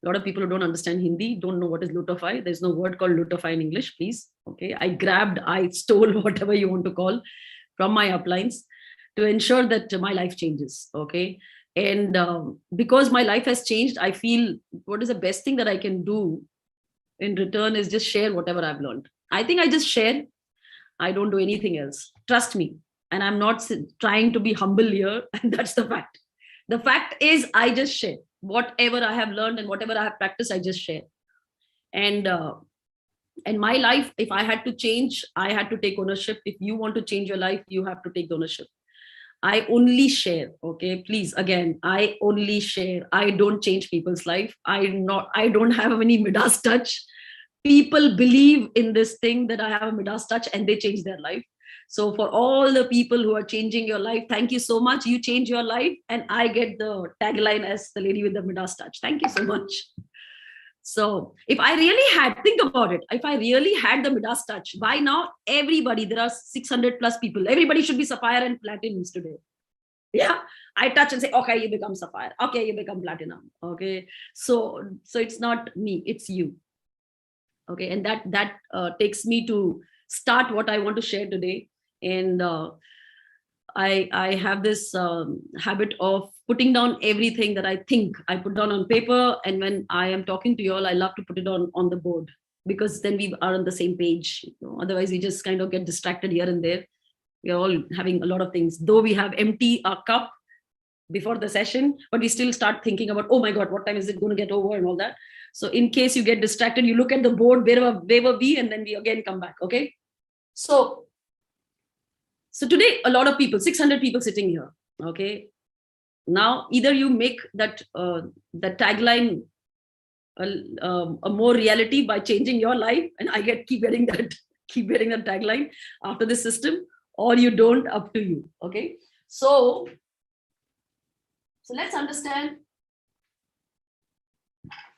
Speaker 13: A lot of people who don't understand Hindi don't know what is luteify. There's no word called luteify in English, please. Okay, I stole whatever you want to call from my uplines to ensure that my life changes. Okay, and because my life has changed, I feel what is the best thing that I can do in return is just share whatever I've learned. I think I just share. I don't do anything else. Trust me. And I'm not trying to be humble here. And that's the fact. The fact is I just share whatever I have learned and whatever I have practiced, I just share. And my life, if I had to change, I had to take ownership. If you want to change your life, you have to take the ownership. I only share. Okay, please, again, I only share. I don't change people's life. I don't have any Midas touch. People believe in this thing that I have a Midas touch and they change their life. So for all the people who are changing your life, thank you so much. You change your life, and I get the tagline as the lady with the Midas touch. Thank you so much. So if I really had, think about it, if I really had the Midas touch, by now, everybody, there are 600 plus people, everybody should be sapphire and platinums today. Yeah, I touch and say, okay, you become sapphire. Okay, you become platinum. Okay, so it's not me, it's you. Okay, and that takes me to start what I want to share today. And I have this habit of putting down everything that I think. I put down on paper, and when I am talking to you all, I love to put it on the board, because then we are on the same page. Otherwise, we just kind of get distracted here and there. We are all having a lot of things, though we have empty our cup before the session, but we still start thinking about, oh my God, what time is it going to get over and all that. So in case you get distracted, you look at the board, where were we, and then we again come back. Okay. So today, a lot of people, 600 people sitting here. Okay. Now, either you make that tagline a more reality by changing your life, and I keep getting that tagline after this system, or you don't, up to you. Okay. So let's understand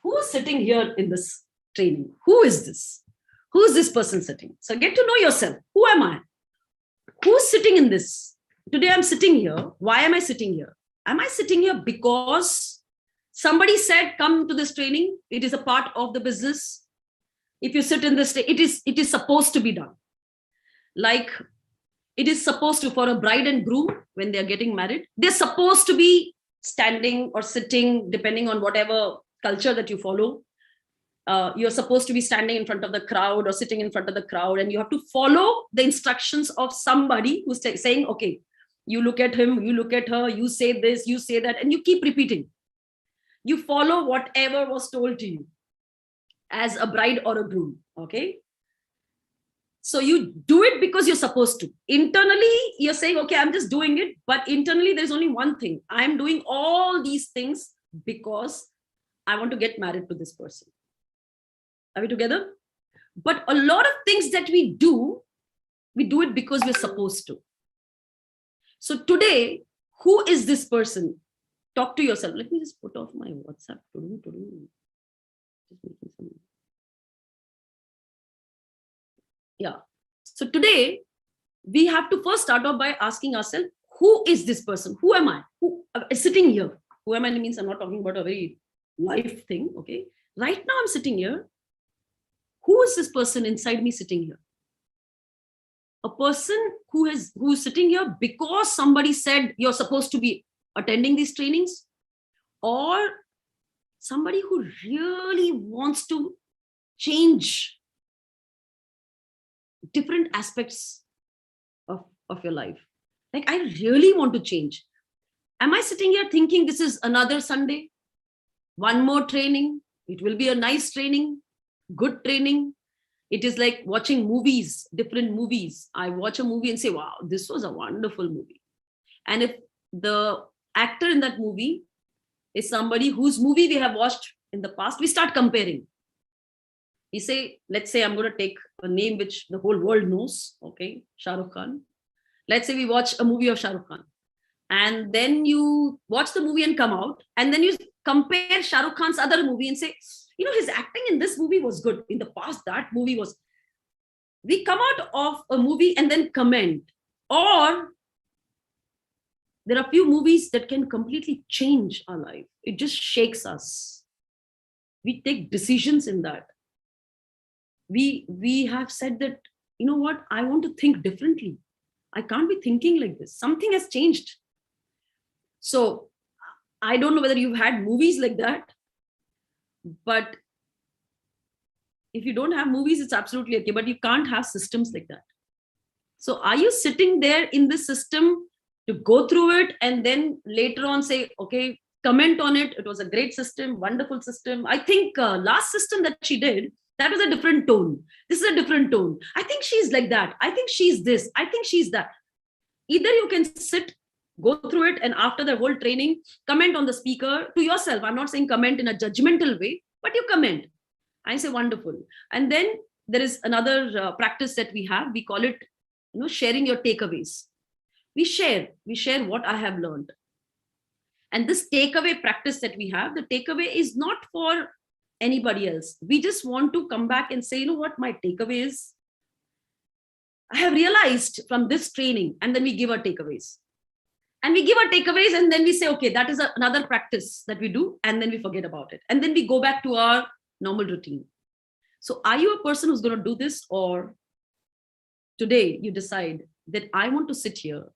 Speaker 13: who is sitting here in this training. Who is this? Who is this person sitting? So get to know yourself. Who am I? Who's sitting in this? Today I'm sitting here. Why am I sitting here? Am I sitting here because somebody said, come to this training? It is a part of the business. If you sit in this, it is supposed to be done. Like it is supposed to, for a bride and groom, when they're getting married, they're supposed to be standing or sitting, depending on whatever culture that you follow. You're supposed to be standing in front of the crowd or sitting in front of the crowd, and you have to follow the instructions of somebody who's saying, okay, you look at him, you look at her, you say this, you say that, and you keep repeating. You follow whatever was told to you as a bride or a groom. Okay. So you do it because you're supposed to. Internally, you're saying, okay, I'm just doing it. But internally, there's only one thing. I'm doing all these things because I want to get married to this person. Are we together? But a lot of things that we do it because we're supposed to. So today, who is this person? Talk to yourself. Let me just put off my WhatsApp. Yeah. So today, we have to first start off by asking ourselves, who is this person? Who am I? Who is sitting here? Who am I means I'm not talking about a very life thing. Okay. Right now, I'm sitting here. Who is this person inside me sitting here? A person who's sitting here because somebody said you're supposed to be attending these trainings, or somebody who really wants to change different aspects of your life. Like, I really want to change. Am I sitting here thinking this is another Sunday, one more training, it will be a nice training, good training? It is like watching movies, different movies. I watch a movie and say, wow, this was a wonderful movie. And if the actor in that movie is somebody whose movie we have watched in the past, we start comparing. We say, let's say I'm going to take a name which the whole world knows, okay, Shah Rukh Khan. Let's say we watch a movie of Shah Rukh Khan. And then you watch the movie and come out, and then you compare Shah Rukh Khan's other movie and say, you know, his acting in this movie was good. In the past, that movie was. We come out of a movie and then comment. Or there are few movies that can completely change our life. It just shakes us. We take decisions in that. We have said that, you know what, I want to think differently. I can't be thinking like this. Something has changed. So I don't know whether you've had movies like that, but if you don't have movies, it's absolutely okay, but you can't have systems like that. So are you sitting there in the system to go through it and then later on say, okay, comment on it. It was a great system, wonderful system. I think last system that she did, that was a different tone. This is a different tone. I think she's like that. I think she's this. I think she's that. Either you can sit, go through it, and after the whole training, comment on the speaker to yourself. I'm not saying comment in a judgmental way, but you comment. I say wonderful. And then there is another practice that we have. We call it sharing your takeaways. We share what I have learned. And this takeaway practice that we have, the takeaway is not for anybody else. We just want to come back and say, what my takeaway is. I have realized from this training, and then we give our takeaways. And we give our takeaways, and then we say, okay, that is another practice that we do, and then we forget about it. And then we go back to our normal routine. So are you a person who's going to do this, or today you decide that I want to sit here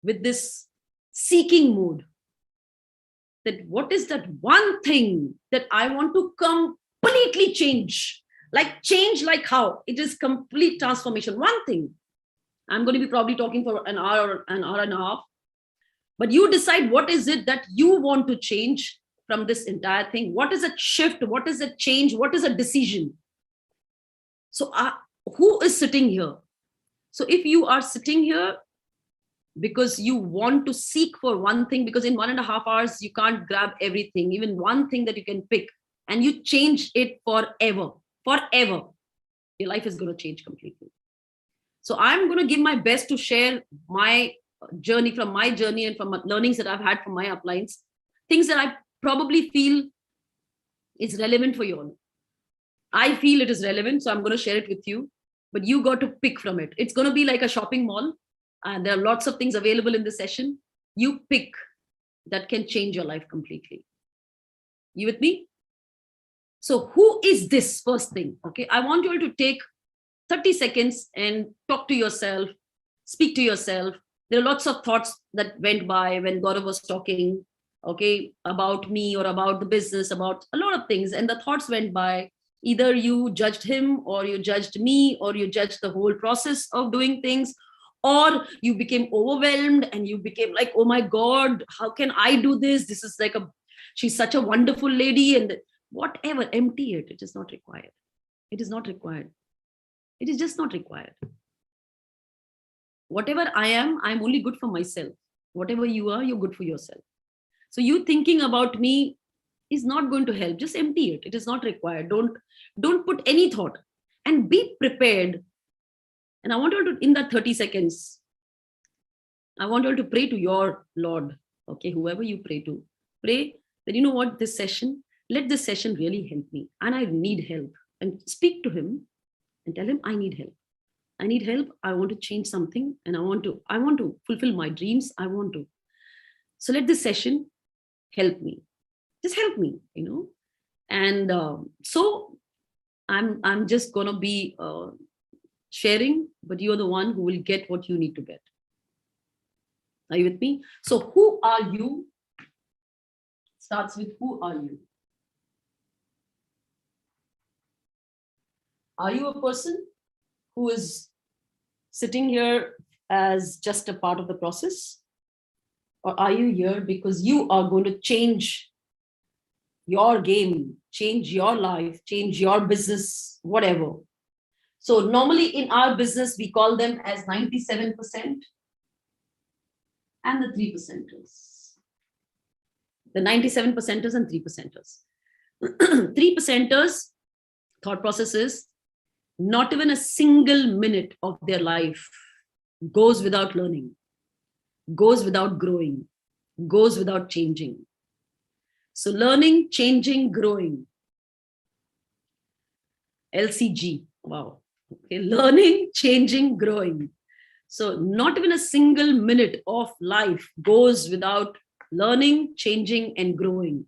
Speaker 13: with this seeking mood, that what is that one thing that I want to completely change? Like change, like how? It is complete transformation. One thing. I'm going to be probably talking for an hour and a half, but you decide what is it that you want to change from this entire thing. What is a shift? What is a change? What is a decision? So who is sitting here? So if you are sitting here because you want to seek for one thing, because in 1.5 hours, you can't grab everything, even one thing that you can pick, and you change it forever, your life is going to change completely. So I'm going to give my best to share my journey and from learnings that I've had from my uplines, things that I probably feel is relevant for you all. I feel it is relevant, so I'm going to share it with you, but you got to pick from it. It's going to be like a shopping mall, and there are lots of things available in this session. You pick that can change your life completely. You with me? So who is this first thing? Okay, I want you all to take 30 seconds and talk to yourself, speak to yourself. There are lots of thoughts that went by when Gaurav was talking, okay, about me or about the business, about a lot of things. And the thoughts went by. Either you judged him, or you judged me, or you judged the whole process of doing things, or you became overwhelmed and you became like, oh my God, how can I do this? This is like she's such a wonderful lady, and whatever, empty it. It is not required. It is not required. It is just not required. Whatever I am, I'm only good for myself. Whatever you are, you're good for yourself. So you thinking about me is not going to help. Just empty it. It is not required. Don't put any thought, and be prepared. And I want you to, in that 30 seconds, I want you to pray to your Lord. Okay, whoever you pray to, pray that, you know what, let this session really help me. And I need help. And speak to him and tell him, I need help. I need help. I want to change something, and I want to fulfill my dreams. So let this session help me. Just help me, And so I'm just going to be sharing, but you're the one who will get what you need to get. Are you with me? So who are you? Starts with who are you? Are you a person who is sitting here as just a part of the process? Or are you here because you are going to change your game, change your life, change your business, whatever? So normally in our business, we call them as 97% and the 3%ers. The 97%ers and 3%ers. 3%ers thought process is not even a single minute of their life goes without learning, goes without growing, goes without changing. So learning, changing, growing. LCG. Wow. Okay. Learning, changing, growing. So not even a single minute of life goes without learning, changing, and growing.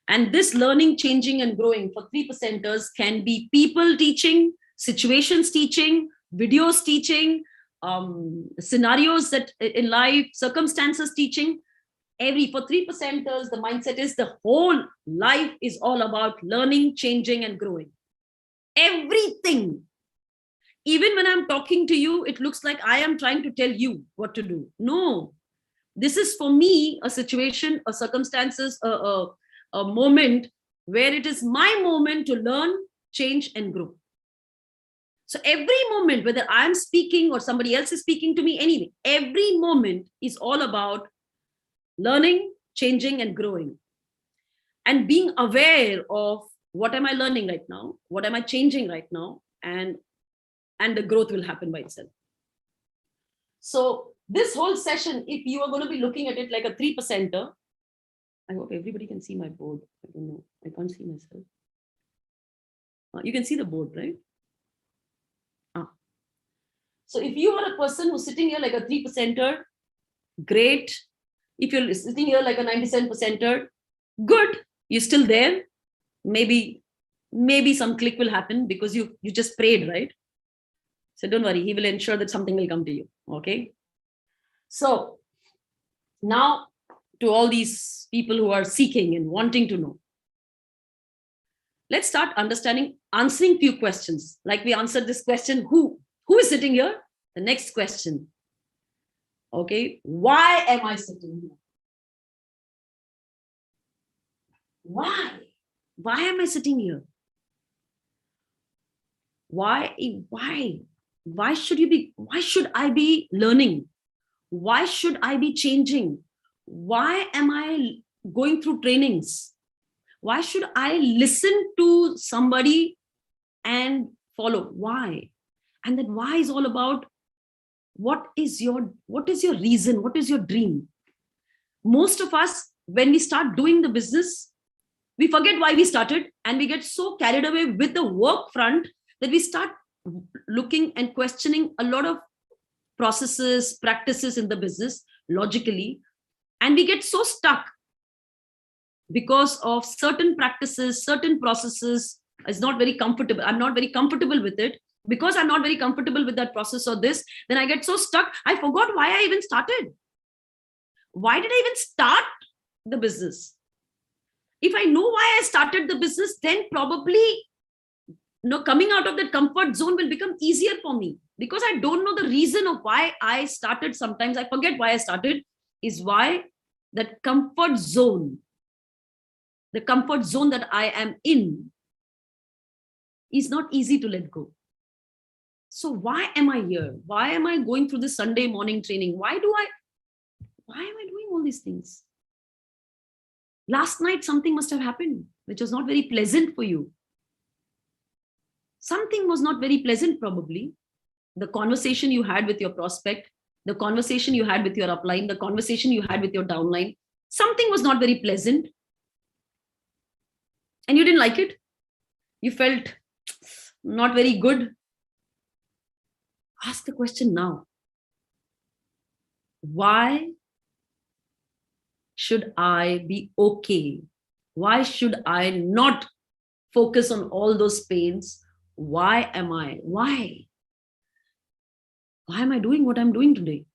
Speaker 13: And this learning, changing, and growing for 3%ers can be people teaching, situations teaching, videos teaching, scenarios that in life, circumstances teaching. For 3%ers, the mindset is the whole life is all about learning, changing, and growing. Everything. Even when I'm talking to you, it looks like I am trying to tell you what to do. No, this is for me a situation, a circumstances, a moment where it is my moment to learn, change, and grow. So every moment, whether I'm speaking or somebody else is speaking to me, anyway, every moment is all about learning, changing, and growing. And being aware of what am I learning right now? What am I changing right now? And and the growth will happen by itself. So this whole session, if you are going to be looking at it like a 3%er, I hope everybody can see my board. I don't know. I can't see myself. You can see the board, right? So if you are a person who's sitting here like a 3%er, great. If you're sitting here like a 97%er, good. You're still there. Maybe some click will happen because you just prayed, right? So don't worry. He will ensure that something will come to you. Okay. So now to all these people who are seeking and wanting to know, let's start answering few questions. Like we answered this question, who is sitting here? The next question. Okay, why am I sitting here? Why? Why am I sitting here? Why should I be learning? Why should I be changing? Why am I going through trainings? Why should I listen to somebody and follow? Why? And then why is all about what is your reason? What is your dream? Most of us, when we start doing the business, we forget why we started and we get so carried away with the work front that we start looking and questioning a lot of processes, practices in the business logically, and we get so stuck because of certain practices, certain processes is not very comfortable. I'm not very comfortable with it. Because I'm not very comfortable with that process or this, then I get so stuck. I forgot why I even started. Why did I even start the business? If I know why I started the business, then probably coming out of that comfort zone will become easier for me, because I don't know the reason of why I started. Sometimes I forget why I started, is why that comfort zone, the comfort zone that I am in, is not easy to let go. So why am I here? Why am I going through this Sunday morning training? Why am I doing all these things? Last night, something must have happened, which was not very pleasant for you. Something was not very pleasant, probably. The conversation you had with your prospect, the conversation you had with your upline, the conversation you had with your downline, something was not very pleasant. And you didn't like it. You felt not very good. Ask the question now. Why should I be okay? Why should I not focus on all those pains? Why am I doing what I'm doing today?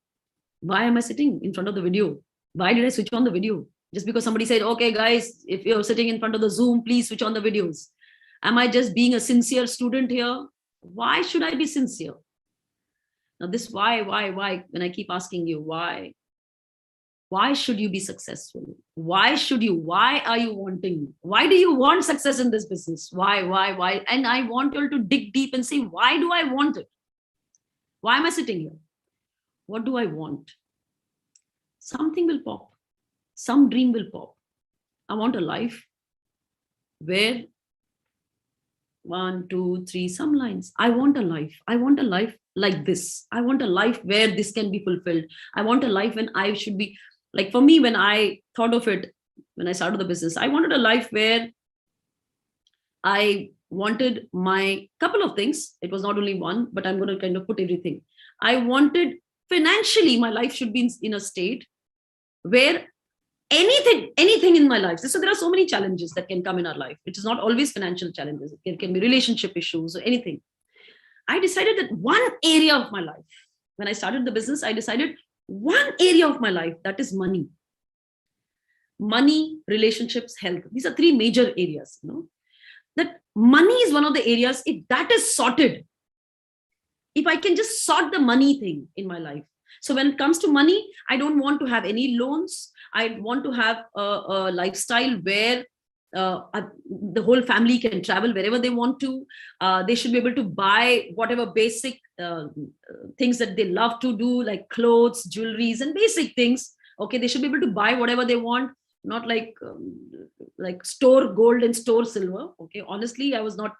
Speaker 13: Why am I sitting in front of the video? Why did I switch on the video? Just because somebody said, okay, guys, if you're sitting in front of the Zoom, please switch on the videos. Am I just being a sincere student here? Why should I be sincere? Now this why, when I keep asking you, why should you be successful? Why are you wanting? Why do you want success in this business? Why? And I want you all to dig deep and say, why do I want it? Why am I sitting here? What do I want? Something will pop. Some dream will pop. I want a life where 1, 2, 3, some lines. I want a life like this. I want a life where this can be fulfilled. I want a life when I should be, like for me, when I thought of it, when I started the business, I wanted a life where I wanted my couple of things. It was not only one, but I'm going to kind of put everything. I wanted financially, my life should be in a state where anything in my life. So there are so many challenges that can come in our life. It is not always financial challenges. It can be relationship issues or anything. I decided that one area of my life, when I started the business, I decided one area of my life, that is money. Money, relationships, health. These are 3 major areas. That money is one of the areas. If that is sorted, if I can just sort the money thing in my life. So when it comes to money, I don't want to have any loans. I want to have a lifestyle where the whole family can travel wherever they want to. They should be able to buy whatever basic things that they love to do, like clothes, jewelries, and basic things. Okay, they should be able to buy whatever they want, not like store gold and store silver. Okay, honestly, I was not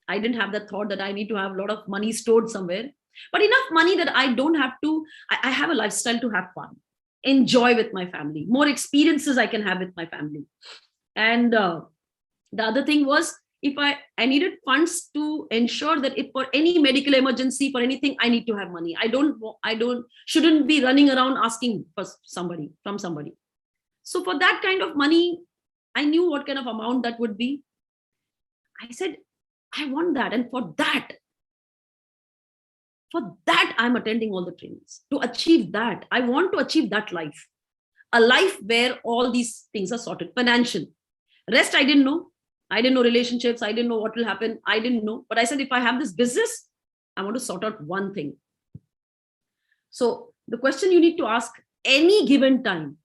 Speaker 13: I didn't have that thought that I need to have a lot of money stored somewhere, but enough money that I don't have to, I have a lifestyle to have fun, enjoy with my family, more experiences I can have with my family. And the other thing was, if I needed funds to ensure that if for any medical emergency, for anything, I need to have money. Shouldn't be running around asking for from somebody. So for that kind of money, I knew what kind of amount that would be. I said, I want that. And for that, I'm attending all the trainings to achieve that. I want to achieve that life, a life where all these things are sorted. Financial, rest I didn't know. I didn't know relationships. I didn't know what will happen. I didn't know. But I said, if I have this business, I want to sort out one thing. So the question you need to ask any given time,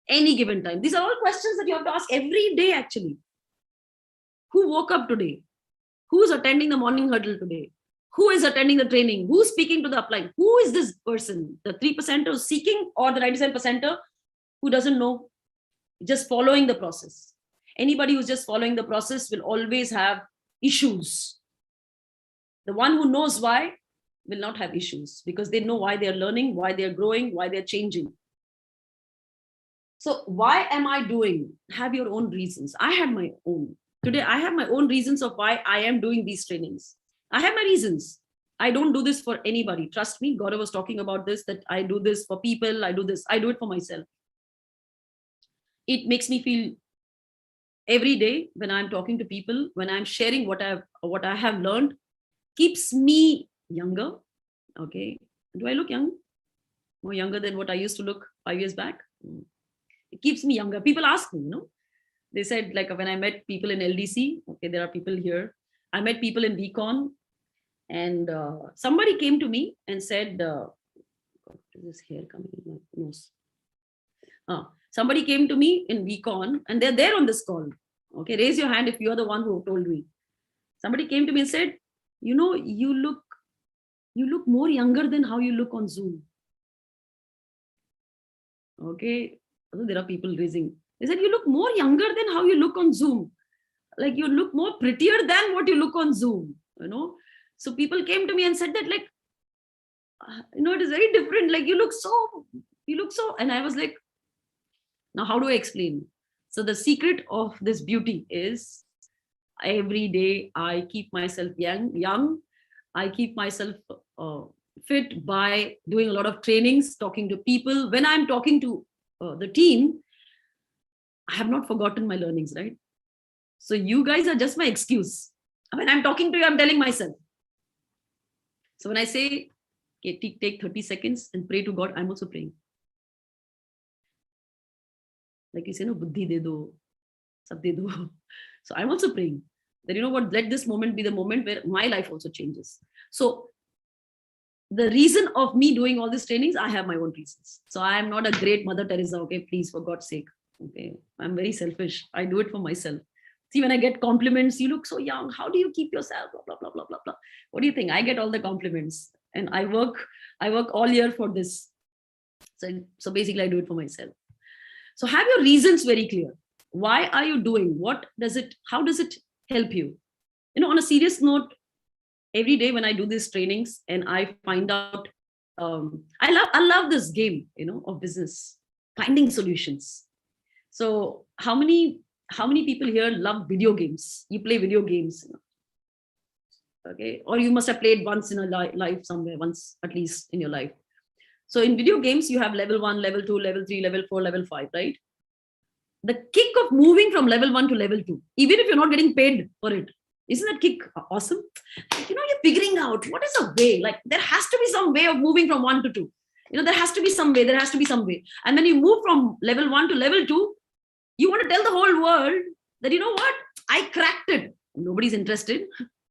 Speaker 13: these are all questions that you have to ask every day actually. Who woke up today? Who is attending the morning huddle today? Who is attending the training? Who's speaking to the upline? Who is this person? The 3% who's seeking, or the 97% who doesn't know, just following the process? Anybody who's just following the process will always have issues. The one who knows why will not have issues, because they know why they're learning, why they're growing, why they're changing. So why am I doing? Have your own reasons. I had my own. Today, I have my own reasons of why I am doing these trainings. I have my reasons. I don't do this for anybody. Trust me, Gaurav was talking about this, that I do this for people. I do it for myself. It makes me feel every day when I'm talking to people, when I'm sharing what I have learned, keeps me younger. Okay. Do I look young? More younger than what I used to look 5 years back? It keeps me younger. People ask me, they said, like, when I met people in LDC, okay, there are people here. I met people in VCon, and somebody came to me and said, this hair coming in my nose. Somebody came to me in VCon, and they're there on this call. Okay, raise your hand if you're the one who told me. Somebody came to me and said, you look more younger than how you look on Zoom. Okay, there are people raising. They said, you look more younger than how you look on Zoom. Like, you look more prettier than what you look on Zoom, So people came to me and said that, like, it is very different. Like, you look so, and I was like, now how do I explain? So the secret of this beauty is, every day I keep myself young. I keep myself fit by doing a lot of trainings, talking to people. When I'm talking to the team, I have not forgotten my learnings, right? So you guys are just my excuse. When I'm talking to you, I'm telling myself. So when I say, okay, take 30 seconds and pray to God, I'm also praying. Like you say, no, buddhi de do, sab de do. So I'm also praying that, let this moment be the moment where my life also changes. So the reason of me doing all these trainings, I have my own reasons. So I am not a great Mother Teresa, okay, please, for God's sake. Okay, I'm very selfish. I do it for myself. See, when I get compliments, you look so young. How do you keep yourself? Blah, blah, blah, blah, blah, blah. What do you think? I get all the compliments, and I work all year for this. So basically I do it for myself. So have your reasons very clear. Why are you doing? How does it help you? On a serious note, every day when I do these trainings and I find out, I love this game, of business, finding solutions. So how many people here love video games? You play video games, okay? Or you must have played once in a life somewhere, once at least in your life. So in video games, you have level 1, level 2, level 3, level 4, level 5, right? The kick of moving from level 1 to level 2, even if you're not getting paid for it, isn't that kick awesome? You're figuring out what is a way, like there has to be some way of moving from 1 to 2. There has to be some way, And when you move from level 1 to level 2, you want to tell the whole world that, what? I cracked it. Nobody's interested,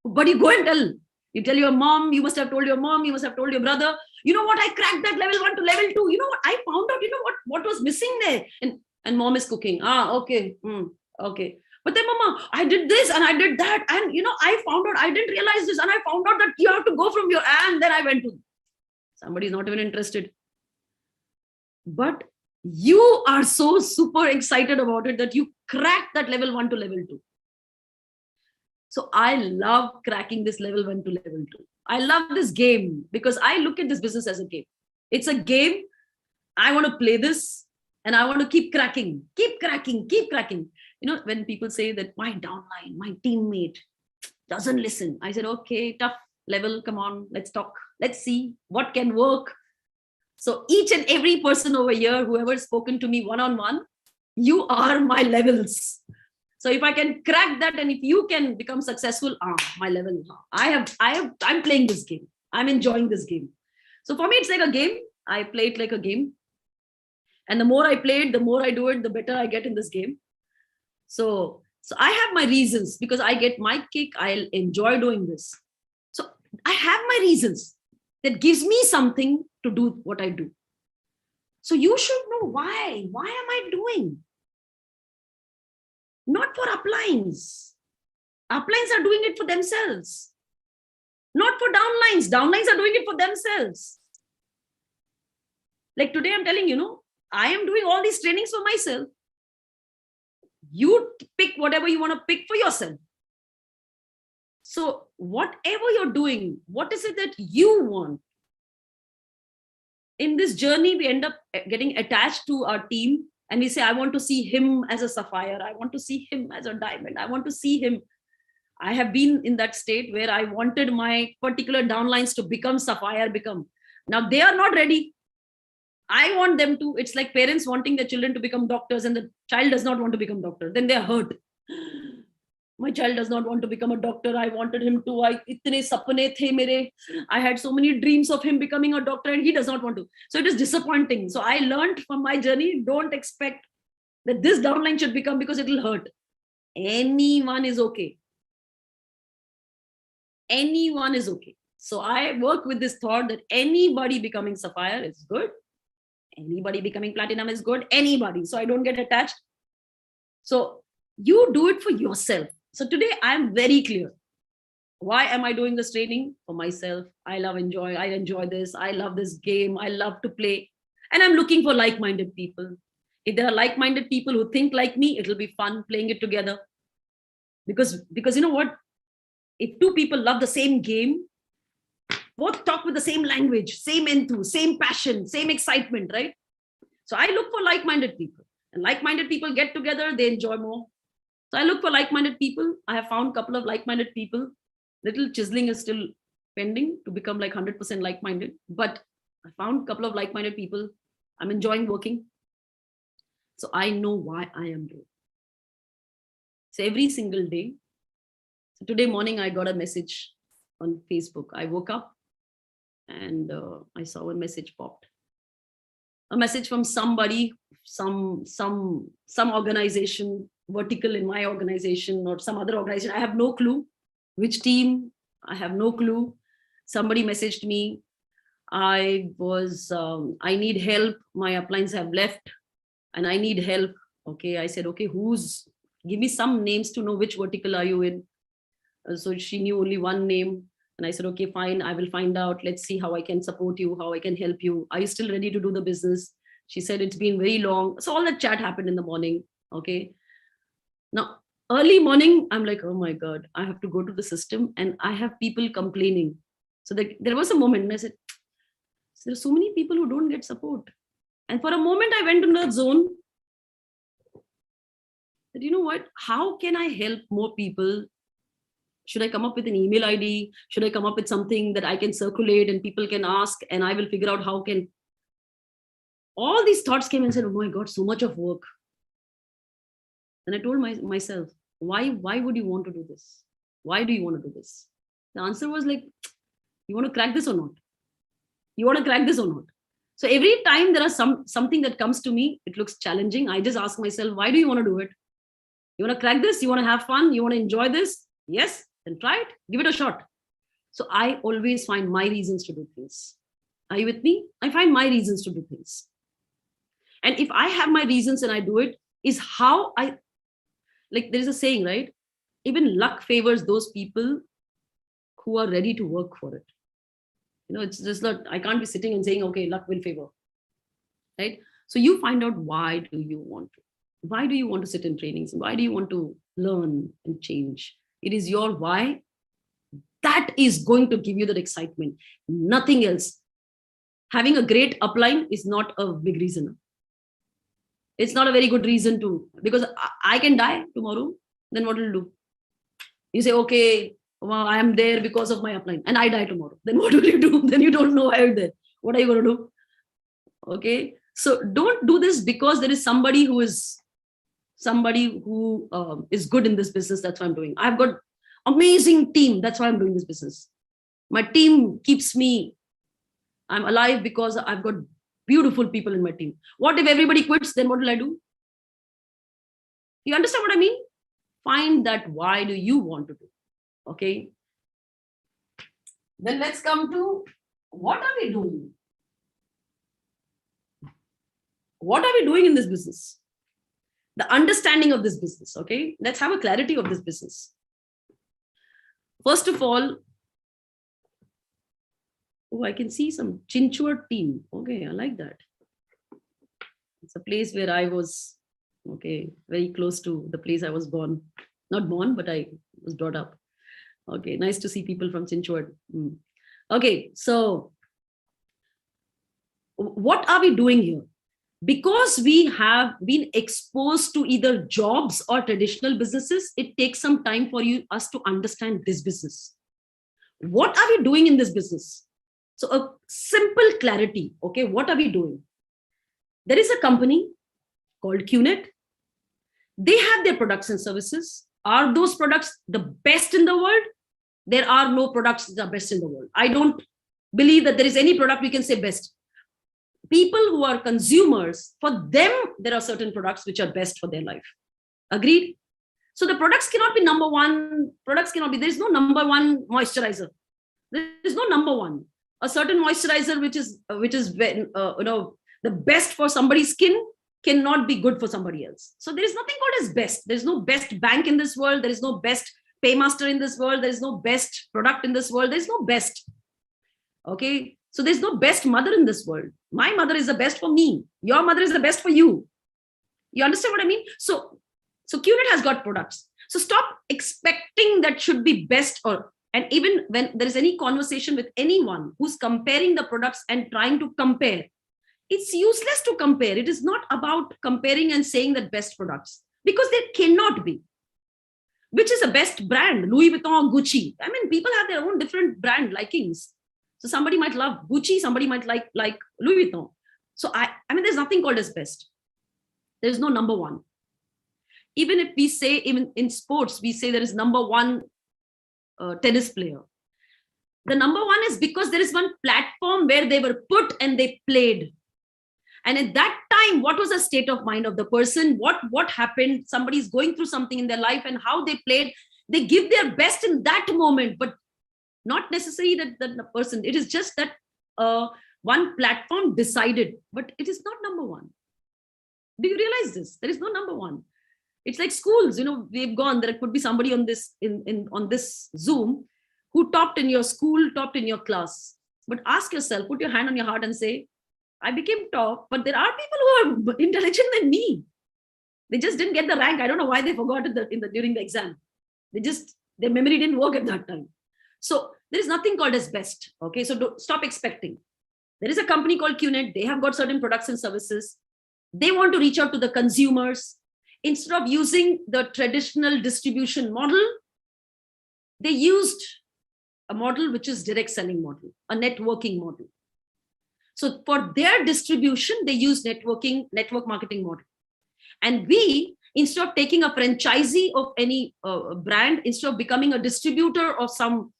Speaker 13: but you go and tell. You tell your mom, you must have told your mom, you must have told your brother, what? I cracked that level 1 to level 2. What? I found out, what was missing there? And mom is cooking. Okay. Okay. But then, mama, I did this and I did that. And, I found out, I didn't realize this. And I found out that you have to go from your, and then I went to, somebody's not even interested. But you are so super excited about it that you cracked that level 1 to level 2. So I love cracking this level 1 to level 2. I love this game because I look at this business as a game. It's a game. I want to play this and I want to keep cracking, keep cracking, keep cracking. You know, when people say that my downline, my teammate doesn't listen, I said, okay, tough level, come on, let's talk. Let's see what can work. So each and every person over here, whoever's spoken to me one-on-one, you are my levels. So if I can crack that and if you can become successful, my level, I'm playing this game. I'm enjoying this game. So for me, it's like a game. I play it like a game. And the more I play it, the more I do it, the better I get in this game. So I have my reasons because I get my kick. I'll enjoy doing this. So I have my reasons that gives me something to do what I do. So you should know why. Why am I doing? Not for uplines. Uplines are doing it for themselves. Not for downlines. Downlines are doing it for themselves. Like today, I'm telling you, I am doing all these trainings for myself. You pick whatever you want to pick for yourself. So whatever you're doing, what is it that you want? In this journey, we end up getting attached to our team and we say, I want to see him as a sapphire. I want to see him as a diamond. I want to see him. I have been in that state where I wanted my particular downlines to become sapphire, Now they are not ready. I want them to. It's like parents wanting their children to become doctors and the child does not want to become doctor. Then they're hurt. My child does not want to become a doctor. I wanted him to. Itne sapne the mere. I had so many dreams of him becoming a doctor and he does not want to. So it is disappointing. So I learned from my journey, don't expect that this downline should become because it will hurt. Anyone is okay. Anyone is okay. So I work with this thought that anybody becoming sapphire is good. Anybody becoming platinum is good. Anybody. So I don't get attached. So you do it for yourself. So today I'm very clear. Why am I doing this training? For myself. I enjoy this. I love this game. I love to play. And I'm looking for like-minded people. If there are like-minded people who think like me, it'll be fun playing it together. Because you know what? If two people love the same game, both talk with the same language, same enthusiasm, same passion, same excitement, right? So I look for like-minded people. And like-minded people get together, they enjoy more. So I look for like-minded people. I have found a couple of like-minded people. Little chiseling is still pending to become like 100% like-minded. But I found a couple of like-minded people. I'm enjoying working. So I know why I am doing. So every single day. So today morning, I got a message on Facebook. I woke up and I saw a message popped. A message from somebody, some organization, vertical in my organization or some other organization. I have no clue which team. I have no clue. Somebody messaged me. I need help. My uplines have left and I need help. Okay. I said, okay, give me some names to know which vertical are you in. So she knew only one name. And I said, okay, fine, I will find out. Let's see how I can support you, how I can help you. Are you still ready to do the business? She said, it's been very long. So all that chat happened in the morning. Okay. Now, early morning, I'm like, oh my God, I have to go to the system and I have people complaining. So there was a moment and I said, there are so many people who don't get support. And for a moment, I went in that zone that, you know what, how can I help more people? Should I come up with an email ID? Should I come up with something that I can circulate and people can ask and I will figure out how can... All these thoughts came and said, oh my God, so much of work. And I told myself, why would you want to do this? Why do you want to do this? The answer was like, you want to crack this or not? You want to crack this or not? So every time there are something that comes to me, it looks challenging. I just ask myself, why do you want to do it? You want to crack this? You want to have fun? You want to enjoy this? Yes, then try it. Give it a shot. So I always find my reasons to do things. Are you with me? I find my reasons to do things. And if I have my reasons and I do it, is how like there is a saying, right? Even luck favors those people who are ready to work for it. You know, it's just not, I can't be sitting and saying, okay, luck will favor, right? So you find out, why do you want to sit in trainings? Why do you want to learn and change? it is your why. That is going to give you that excitement. Nothing else. Having a great upline is not a big reason. It's not a very good reason to, because I can die tomorrow. Then what will you do? You say, okay, well, I am there because of my upline, and I die tomorrow. Then what will you do? Then you don't know why you're there. What are you going to do? Okay. So don't do this because there is somebody who is good in this business. That's why I'm doing. I've got amazing team. That's why I'm doing this business. My team keeps me, I'm alive because I've got beautiful people in my team. What if everybody quits? Then what will I do? You understand what I mean? Find that why do you want to do? Okay. Then let's come to what are we doing? What are we doing in this business? The understanding of this business. Okay. Let's have a clarity of this business. First of all, oh, I can see some Chinchwad team. Okay, I like that. It's a place where I was, okay, very close to the place I was born. Not born, but I was brought up. Okay, nice to see people from Chinchwad. Okay, so what are we doing here? Because we have been exposed to either jobs or traditional businesses, it takes some time for us to understand this business. What are we doing in this business? So a simple clarity, okay, what are we doing? There is a company called QNEt. They have their products and services. Are those products the best in the world? There are no products that are best in the world. I don't believe that there is any product we can say best. People who are consumers, for them, there are certain products which are best for their life. Agreed? So the products cannot be number one. Products cannot be, there is no number one moisturizer. There is no number one. A certain moisturizer which is the best for somebody's skin cannot be good for somebody else. So there is nothing called as best. There is no best bank in this world. There is no best paymaster in this world. There is no best product in this world. There is no best. Okay. So there's no best mother in this world. My mother is the best for me. Your mother is the best for you. You understand what I mean? So QNEt has got products. So stop expecting that should be best, and even when there is any conversation with anyone who's comparing the products and trying to compare, it's useless to compare. It is not about comparing and saying that best products, because there cannot be. Which is the best brand? Louis Vuitton, Gucci. I mean, people have their own different brand likings. So somebody might love Gucci, somebody might like Louis Vuitton. So I mean, there's nothing called as best. There's no number one. Even if we say, even in sports, we say there is number one tennis player. The number one is because there is one platform where they were put and they played. And at that time, what was the state of mind of the person? What happened? Somebody's going through something in their life and how they played. They give their best in that moment, but not necessarily that the person. It is just that one platform decided, but it is not number one. Do you realize this? There is no number one. It's like schools, we've gone, there could be somebody on this on this Zoom who topped in your school, topped in your class. But ask yourself, put your hand on your heart and say, I became top, but there are people who are intelligent than me. They just didn't get the rank. I don't know why they forgot it during the exam. Their memory didn't work at that time. So there is nothing called as best. Okay, so don't stop expecting. There is a company called QNEt. They have got certain products and services. They want to reach out to the consumers. Instead of using the traditional distribution model, they used a model which is direct selling model, a networking model. So for their distribution, they use network marketing model. And we, instead of taking a franchisee of any brand, instead of becoming a distributor of some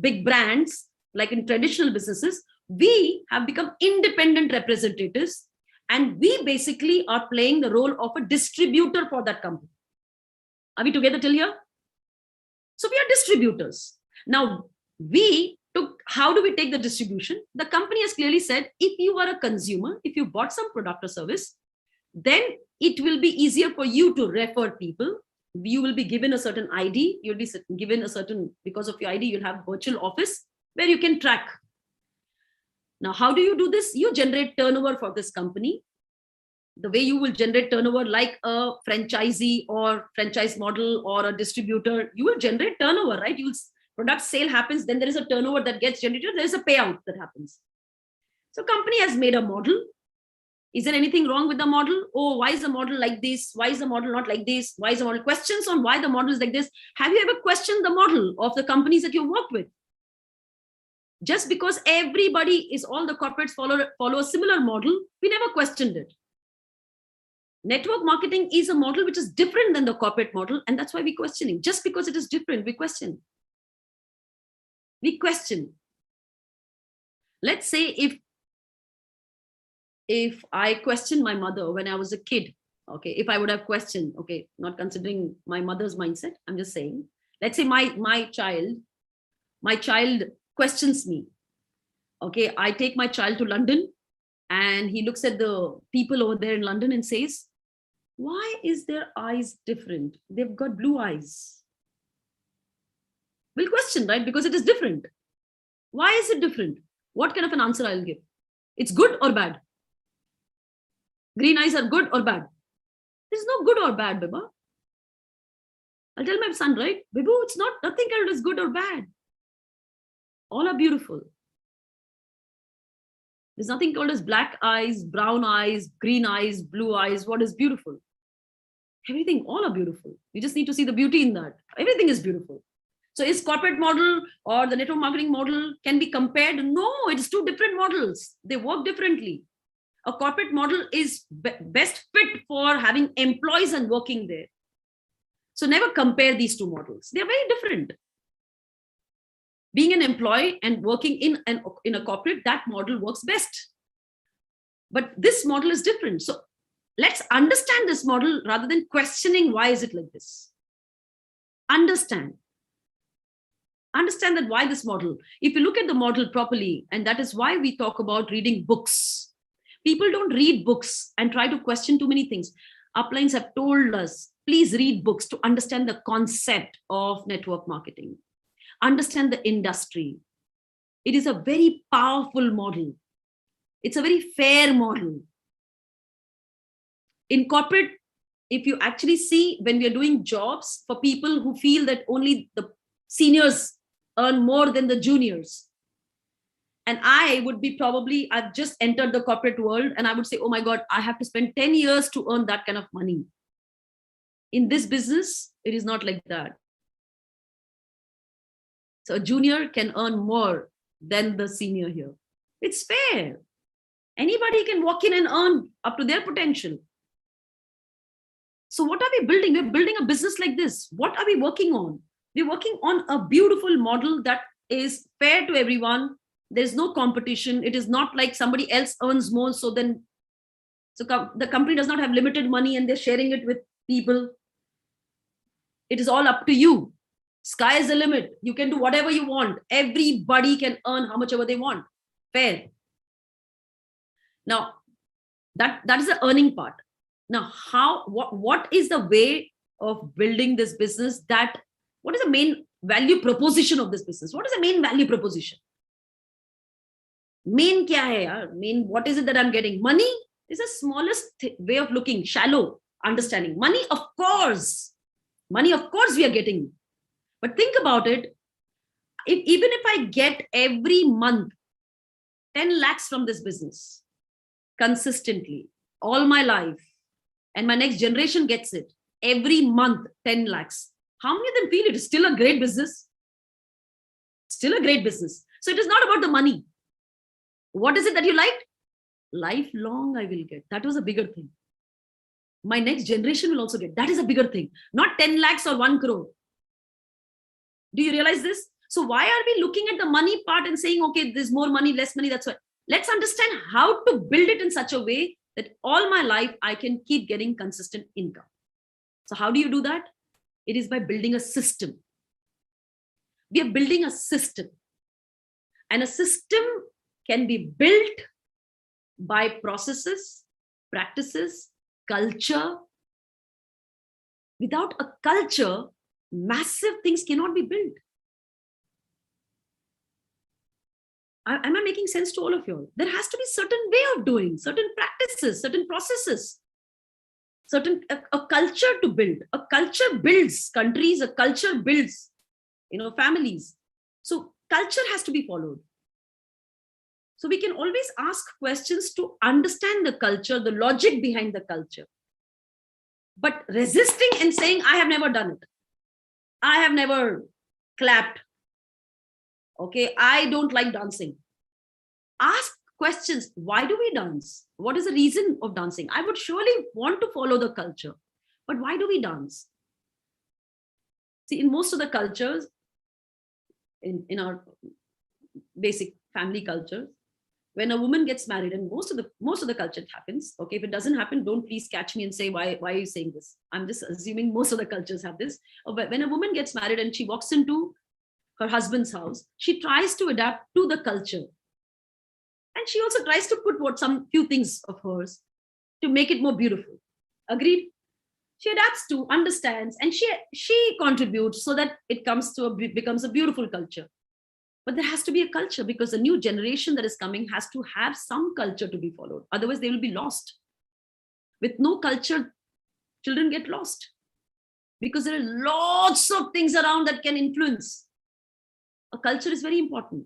Speaker 13: big brands, like in traditional businesses, we have become independent representatives. And we basically are playing the role of a distributor for that company. Are we together till here? So we are distributors. Now, how do we take the distribution? The company has clearly said, if you are a consumer, if you bought some product or service, then it will be easier for you to refer people. You will be given a certain ID. You'll be given because of your ID, you'll have virtual office where you can track. Now, how do you do this? You generate turnover for this company. the way you will generate turnover like a franchisee or franchise model or a distributor, you will generate turnover, right? Product sale happens, then there is a turnover that gets generated, there is a payout that happens. So company has made a model. Is there anything wrong with the model? Oh, why is the model like this? Why is the model not like this? Why is the model? Questions on why the model is like this. Have you ever questioned the model of the companies that you work with? Just because everybody is, all the corporates follow a similar model, we never questioned it. Network marketing is a model which is different than the corporate model, and that's why we're questioning. Just because it is different, we question. We question. Let's say if I questioned my mother when I was a kid, okay, if I would have questioned, okay, not considering my mother's mindset, I'm just saying, let's say my child questions me. Okay, I take my child to London and he looks at the people over there in London and says, why is their eyes different? They've got blue eyes. We'll question, right? Because it is different. Why is it different? What kind of an answer I'll give? It's good or bad? Green eyes are good or bad? There's no good or bad, Biba. I'll tell my son, right? Bibu, it's nothing called as good or bad. All are beautiful. There's nothing called as black eyes, brown eyes, green eyes, blue eyes. What is beautiful? Everything, all are beautiful. You just need to see the beauty in that. Everything is beautiful. So is corporate model or the network marketing model can be compared? No, it's two different models. They work differently. A corporate model is best fit for having employees and working there. So never compare these two models. They're very different. Being an employee and working in a corporate, that model works best. But this model is different. So let's understand this model rather than questioning why is it like this. Understand that why this model. If you look at the model properly, and that is why we talk about reading books. People don't read books and try to question too many things. Uplines have told us, please read books to understand the concept of network marketing. Understand the industry. It is a very powerful model. It's a very fair model. In corporate, if you actually see, when we are doing jobs for people who feel that only the seniors earn more than the juniors, and I would be probably, I've just entered the corporate world and I would say, oh my God, I have to spend 10 years to earn that kind of money. In this business, it is not like that. So a junior can earn more than the senior here. It's fair. Anybody can walk in and earn up to their potential. So what are we building? We're building a business like this. What are we working on? We're working on a beautiful model that is fair to everyone. There's no competition. It is not like somebody else earns more. So the company does not have limited money and they're sharing it with people. It is all up to you. Sky is the limit. You can do whatever you want. Everybody can earn how much ever they want. Fair. Now, that is the earning part. Now, what is the way of building this business? What is the main value proposition of this business? What is the main value proposition? Main kya hai yaar? Main, what is it that I'm getting? Money is the smallest way of looking, shallow understanding. Money, of course we are getting. But think about it. Even if I get every month 10 lakhs from this business consistently all my life, and my next generation gets it every month 10 lakhs, how many of them feel it is still a great business? Still a great business. So it is not about the money. What is it that you like? Lifelong I will get. That was a bigger thing. My next generation will also get. That is a bigger thing. Not 10 lakhs or 1 crore. Do you realize this? So why are we looking at the money part and saying, okay, there's more money, less money, that's why. Let's understand how to build it in such a way that all my life I can keep getting consistent income. So how do you do that? It is by building a system. We are building a system. And a system can be built by processes, practices, culture. Without a culture, massive things cannot be built. Am I making sense to all of you? There has to be certain way of doing, certain practices, certain processes. a culture to build. A culture builds countries, a culture builds, families. So culture has to be followed. So we can always ask questions to understand the culture, the logic behind the culture. But resisting and saying, I have never done it. I have never clapped. Okay, I don't like dancing. Ask questions. Why do we dance? What is the reason of dancing? I would surely want to follow the culture. But why do we dance? See, in most of the cultures, in our basic family culture, when a woman gets married, and most of the culture it happens. Okay, if it doesn't happen, don't please catch me and say, why are you saying this? I'm just assuming most of the cultures have this. But when a woman gets married and she walks into her husband's house, she tries to adapt to the culture. And she also tries to put some few things of hers to make it more beautiful. Agreed? She adapts to, understands, and she contributes so that it becomes a beautiful culture. But there has to be a culture, because the new generation that is coming has to have some culture to be followed. Otherwise, they will be lost. With no culture, children get lost, because there are lots of things around that can influence. A culture is very important.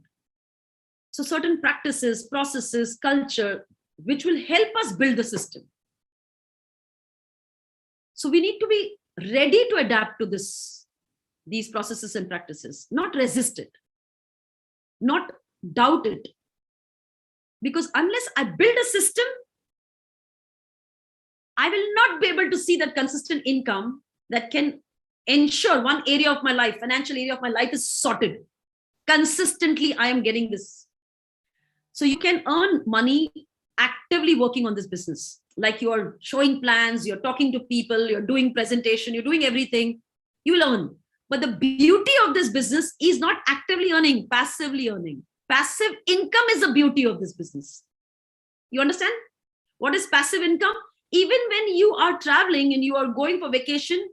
Speaker 13: So certain practices, processes, culture, which will help us build the system. So we need to be ready to adapt to these processes and practices, not resist it, not doubt it. Because unless I build a system, I will not be able to see that consistent income that can ensure one area of my life, financial area of my life, is sorted. Consistently, I am getting this. So you can earn money actively working on this business. Like you're showing plans, you're talking to people, you're doing presentation, you're doing everything, you will earn. But the beauty of this business is not actively earning, passively earning. Passive income is the beauty of this business. You understand? What is passive income? Even when you are traveling and you are going for vacation,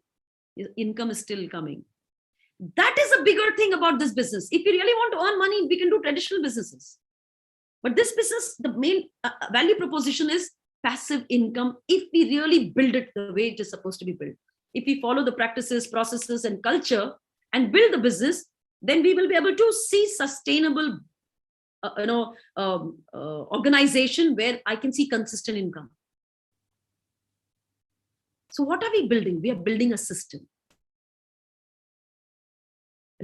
Speaker 13: income is still coming. That is a bigger thing about this business. If you really want to earn money, we can do traditional businesses. But this business, the main value proposition is passive income if we really build it the way it is supposed to be built. If we follow the practices, processes, and culture and build the business, then we will be able to see sustainable organization where I can see consistent income. So what are we building? We are building a system.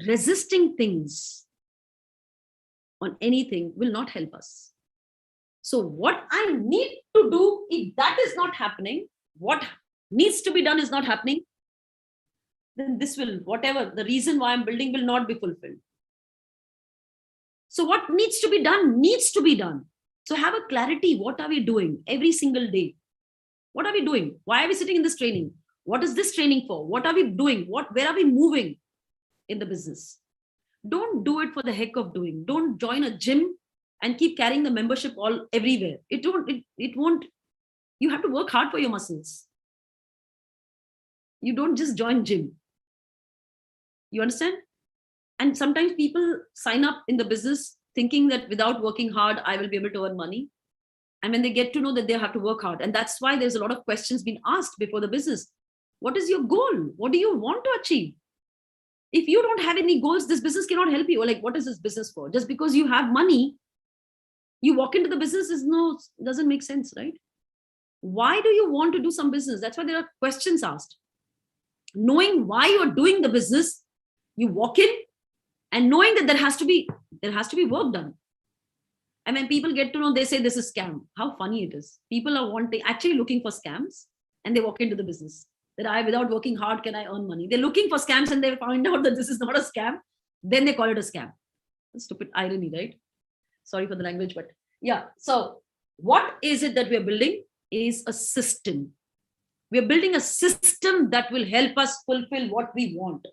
Speaker 13: Resisting things on anything will not help us. So what I need to do, if that is not happening, what needs to be done is not happening, then this will, whatever the reason why I'm building, will not be fulfilled. So what needs to be done needs to be done. So have a clarity. What are we doing every single day? What are we doing? Why are we sitting in this training? What is this training for? What are we doing? Where are we moving in the business? Don't do it for the heck of doing. Don't join a gym and keep carrying the membership all everywhere. It won't. You have to work hard for your muscles. You don't just join gym. You understand? And sometimes people sign up in the business thinking that without working hard, I will be able to earn money. And when they get to know that they have to work hard, and that's why there's a lot of questions being asked before the business. What is your goal? What do you want to achieve? If you don't have any goals, this business cannot help you. Like, what is this business for? Just because you have money, you walk into the business doesn't make sense, right? Why do you want to do some business? That's why there are questions asked. Knowing why you're doing the business, you walk in and knowing that there has to be work done. And when people get to know, they say this is scam. How funny it is. People are actually looking for scams, and they walk into the business. That without working hard, can I earn money? They're looking for scams and they find out that this is not a scam. Then they call it a scam. Stupid irony, right? Sorry for the language, but yeah. So what is it that we're building is a system. We're building a system that will help us fulfill what we want.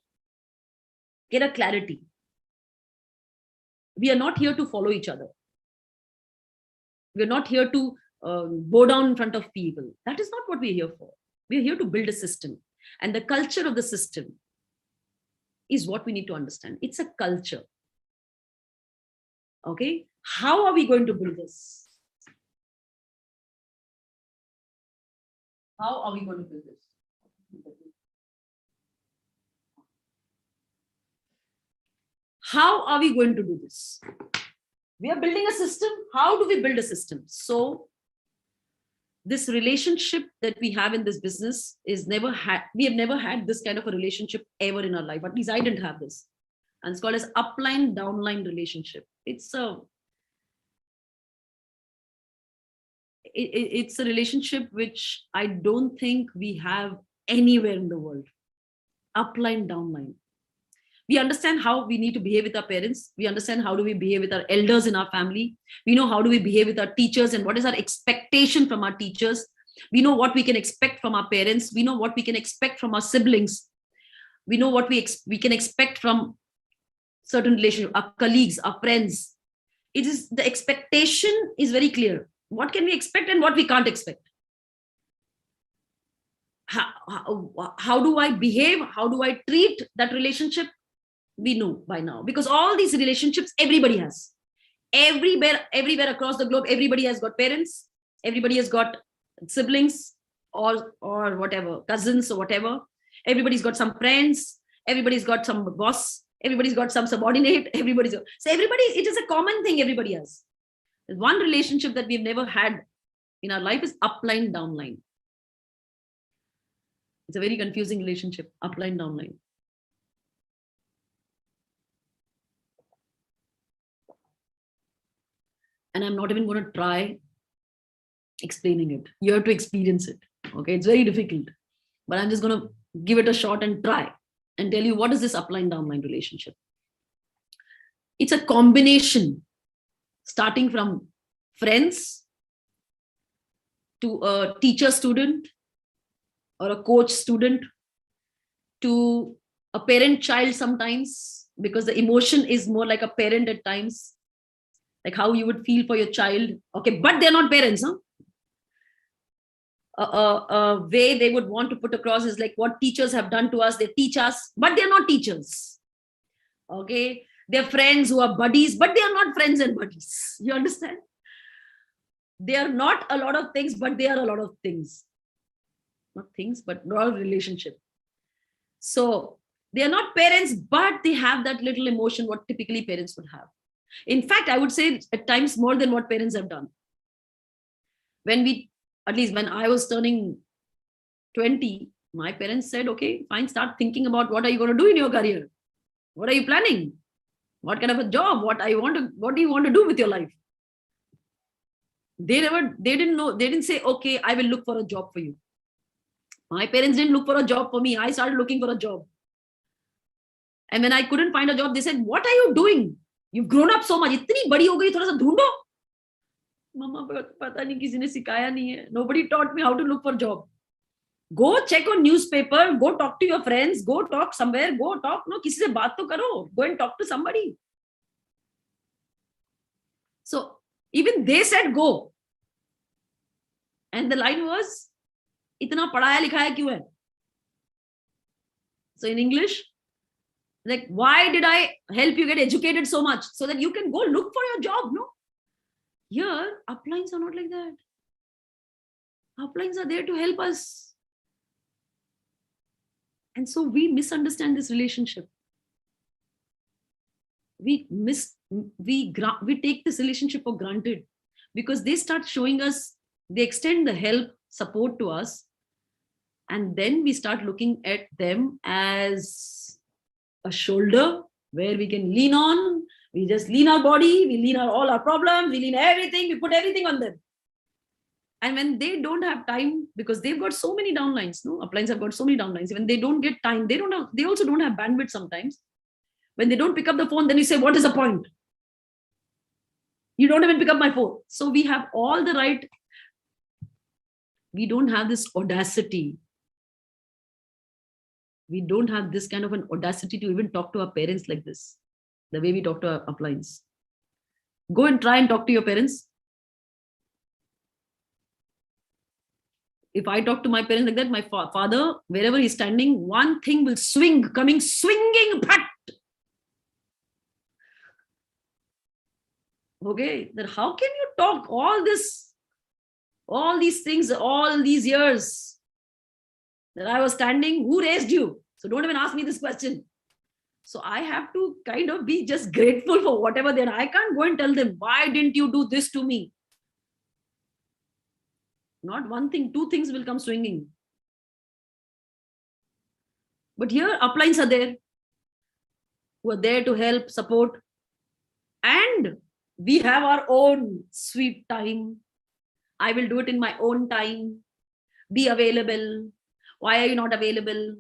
Speaker 13: Get a clarity. We are not here to follow each other. We're not here to bow down in front of people. That is not what we're here for. We're here to build a system. And the culture of the system is what we need to understand. It's a culture. Okay? How are we going to build this? How are we going to build this? How are we going to do this? We are building a system. How do we build a system? So this relationship that we have in this business is we have never had this kind of a relationship ever in our life. At least I didn't have this. And it's called as upline, downline relationship. It's a relationship which I don't think we have anywhere in the world. Upline, downline. We understand how we need to behave with our parents. We understand how do we behave with our elders in our family. We know how do we behave with our teachers and what is our expectation from our teachers. We know what we can expect from our parents. We know what we can expect from our siblings. We know what we can expect from certain relationships, our colleagues, our friends. It is the expectation is very clear. What can we expect and what we can't expect? How do I behave? How do I treat that relationship? We know by now, because all these relationships everybody has. Everywhere across the globe, everybody has got parents, everybody has got siblings or whatever, cousins or whatever. Everybody's got some friends, everybody's got some boss, everybody's got some subordinate, so everybody, it is a common thing everybody has. There's one relationship that we've never had in our life is upline, downline. It's a very confusing relationship, upline, downline. And I'm not even going to try explaining it. You have to experience it. Okay, it's very difficult, but I'm just going to give it a shot and try and tell you what is this upline, downline relationship. It's a combination starting from friends to a teacher student or a coach student to a parent child sometimes, because the emotion is more like a parent at times, like how you would feel for your child. Okay, but they're not parents, huh? A way they would want to put across is like what teachers have done to us. They teach us, but they're not teachers. Okay, they're friends who are buddies, but they are not friends and buddies. You understand? They are not a lot of things, but they are a lot of things. Not things, but a lot of relationship. So they are not parents, but they have that little emotion what typically parents would have. In fact, I would say at times more than what parents have done. At least when I was turning 20, my parents said, okay, fine, start thinking about what are you going to do in your career? What are you planning? What kind of a job? What do you want to do with your life? They didn't say, okay, I will look for a job for you. My parents didn't look for a job for me. I started looking for a job. And when I couldn't find a job, they said, what are you doing? You've grown up so much. Itni badi ho gayi, thoda sa dhoondho. Mama, pata nahi, kisi ne sikaya nahi hai. Nobody taught me how to look for a job. Go check on newspaper. Go talk to your friends. Go talk somewhere. Go talk. No, kisi se baat to karo. Go and talk to somebody. So even they said go. And the line was, itna padhaya likhaya kyun hai? So in English, like, why did I help you get educated so much? So that you can go look for your job, no? Here, uplines are not like that. Uplines are there to help us. And so we misunderstand this relationship. We take this relationship for granted because they start showing us, they extend the help, support to us. And then we start looking at them as a shoulder where we can lean on. We just lean our body, we lean all our problems, we lean everything, we put everything on them. And when they don't have time, because they've got so many downlines, no? Uplines have got so many downlines. When they don't get time, they also don't have bandwidth sometimes. When they don't pick up the phone, then you say, what is the point? You don't even pick up my phone. So we have all the right. We don't have this audacity. We don't have this kind of an audacity to even talk to our parents like this, the way we talk to our uplines. Go and try and talk to your parents. If I talk to my parents like that, my father, wherever he's standing, one thing will swing, coming swinging, pat. Okay, then how can you talk all these things, all these years? that I was standing. Who raised you? So don't even ask me this question. So I have to kind of be just grateful for whatever they're. I can't go and tell them, why didn't you do this to me? Not one thing, two things will come swinging. But here uplines are there, who are there to help, support. And we have our own sweet time. I will do it in my own time. Be available. Why are you not available?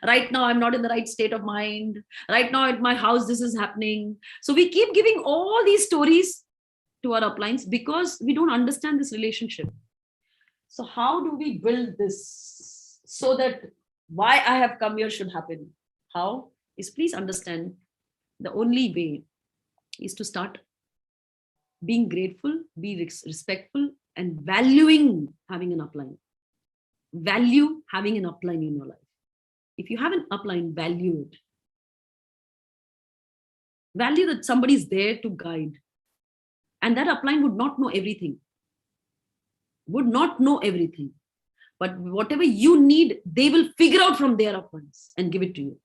Speaker 13: Right now, I'm not in the right state of mind. Right now at my house, this is happening. So we keep giving all these stories to our uplines because we don't understand this relationship. So how do we build this so that why I have come here should happen? How is, please understand, the only way is to start being grateful, be respectful, and valuing having an upline. Value having an upline in your life. If you have an upline, value it. Value that somebody is there to guide. And that upline would not know everything. Would not know everything. But whatever you need, they will figure out from their uplines and give it to you.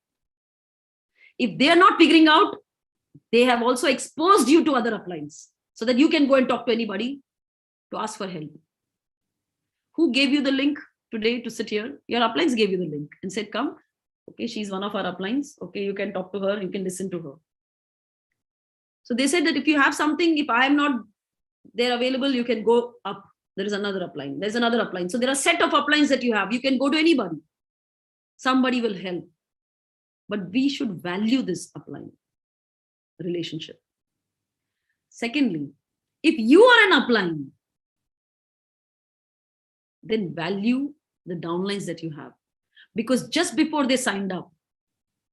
Speaker 13: If they are not figuring out, they have also exposed you to other uplines so that you can go and talk to anybody to ask for help. Who gave you the link today to sit here? Your uplines gave you the link and said, come. Okay, she's one of our uplines. Okay, you can talk to her. You can listen to her. So they said that if you have something, if I am not there available, you can go up. There is another upline. There's another upline. So there are a set of uplines that you have. You can go to anybody. Somebody will help. But we should value this upline relationship. Secondly, if you are an upline, then value the downlines that you have. Because just before they signed up,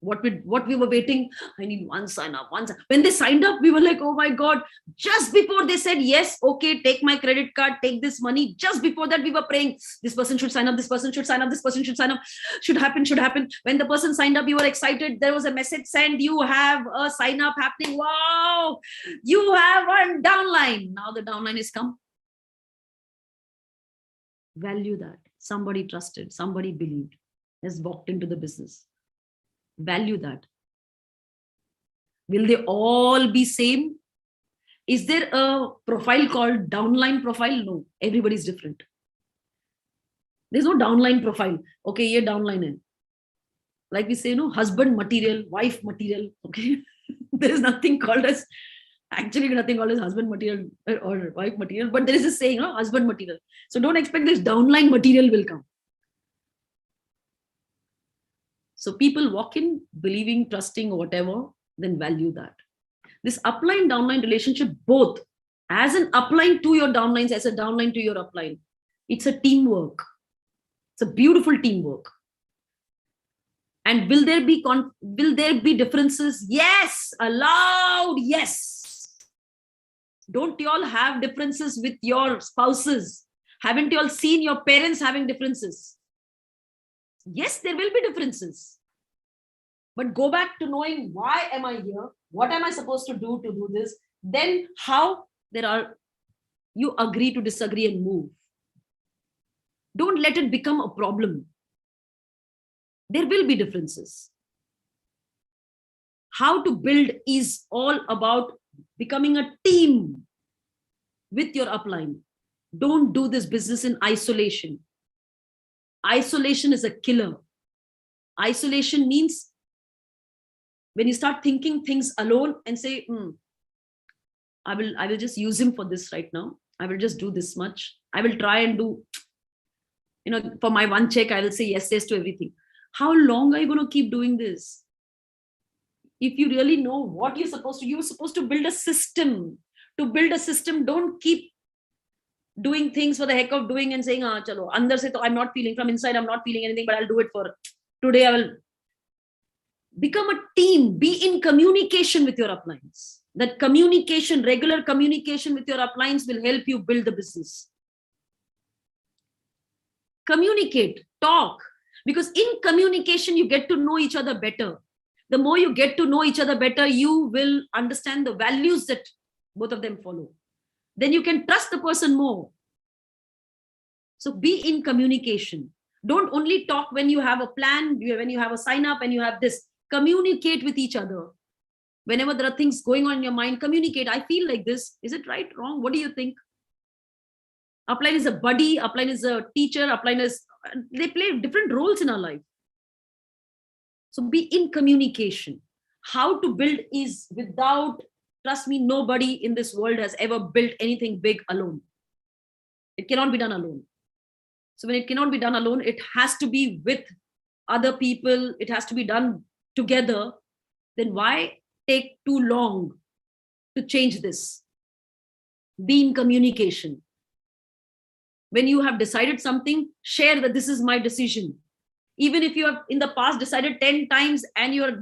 Speaker 13: what we were waiting, I need one sign up, one sign. When they signed up, we were like, oh my God, just before they said, yes, okay, take my credit card, take this money. Just before that, we were praying, this person should sign up, this person should sign up, this person should sign up, should happen, should happen. When the person signed up, you were excited. There was a message sent, you have a sign up happening. Wow, you have one downline. Now the downline is come. Value that. Somebody trusted, somebody believed, has walked into the business. Value that. Will they all be same? Is there a profile called downline profile? No, everybody's different. There's no downline profile. Okay, ye downline hai. Like we say, no, husband material, wife material. Okay, there is nothing called as, actually nothing called as husband material or wife material, but there is a saying, no, husband material. So don't expect this downline material will come. So people walk in believing, trusting, or whatever, then value that. This upline downline relationship, both as an upline to your downlines, as a downline to your upline, it's a teamwork. It's a beautiful teamwork. And will there be differences? Yes, allowed. Yes. Don't you all have differences with your spouses? Haven't you all seen your parents having differences? Yes, there will be differences. But go back to knowing, why am I here? What am I supposed to do this? Then how you agree to disagree and move. Don't let it become a problem. There will be differences. How to build is all about becoming a team with your upline. Don't do this business in isolation. Isolation is a killer. Isolation means when you start thinking things alone and say, I will just use him for this right now. I will just do this much. I will try and do, for my one check, I will say yes to everything. How long are you going to keep doing this? If you really know what you're supposed to build a system. To build a system, don't keep doing things for the heck of doing and saying, chalo, andar se to I'm not feeling, from inside I'm not feeling anything, but I'll do it for today. I will become a team, be in communication with your uplines. That communication, regular communication with your uplines will help you build the business. Communicate, talk, because in communication, you get to know each other better. The more you get to know each other better, you will understand the values that both of them follow. Then you can trust the person more. So be in communication. Don't only talk when you have a plan, when you have a sign up and you have this. Communicate with each other. Whenever there are things going on in your mind, communicate. I feel like this. Is it right, wrong? What do you think? Upline is a buddy. Upline is a teacher. Upline is, they play different roles in our life. So be in communication. How to build is without, trust me, nobody in this world has ever built anything big alone. It cannot be done alone. So when it cannot be done alone, it has to be with other people. It has to be done together. Then why take too long to change this? Be in communication. When you have decided something, share that this is my decision. Even if you have in the past decided 10 times and you're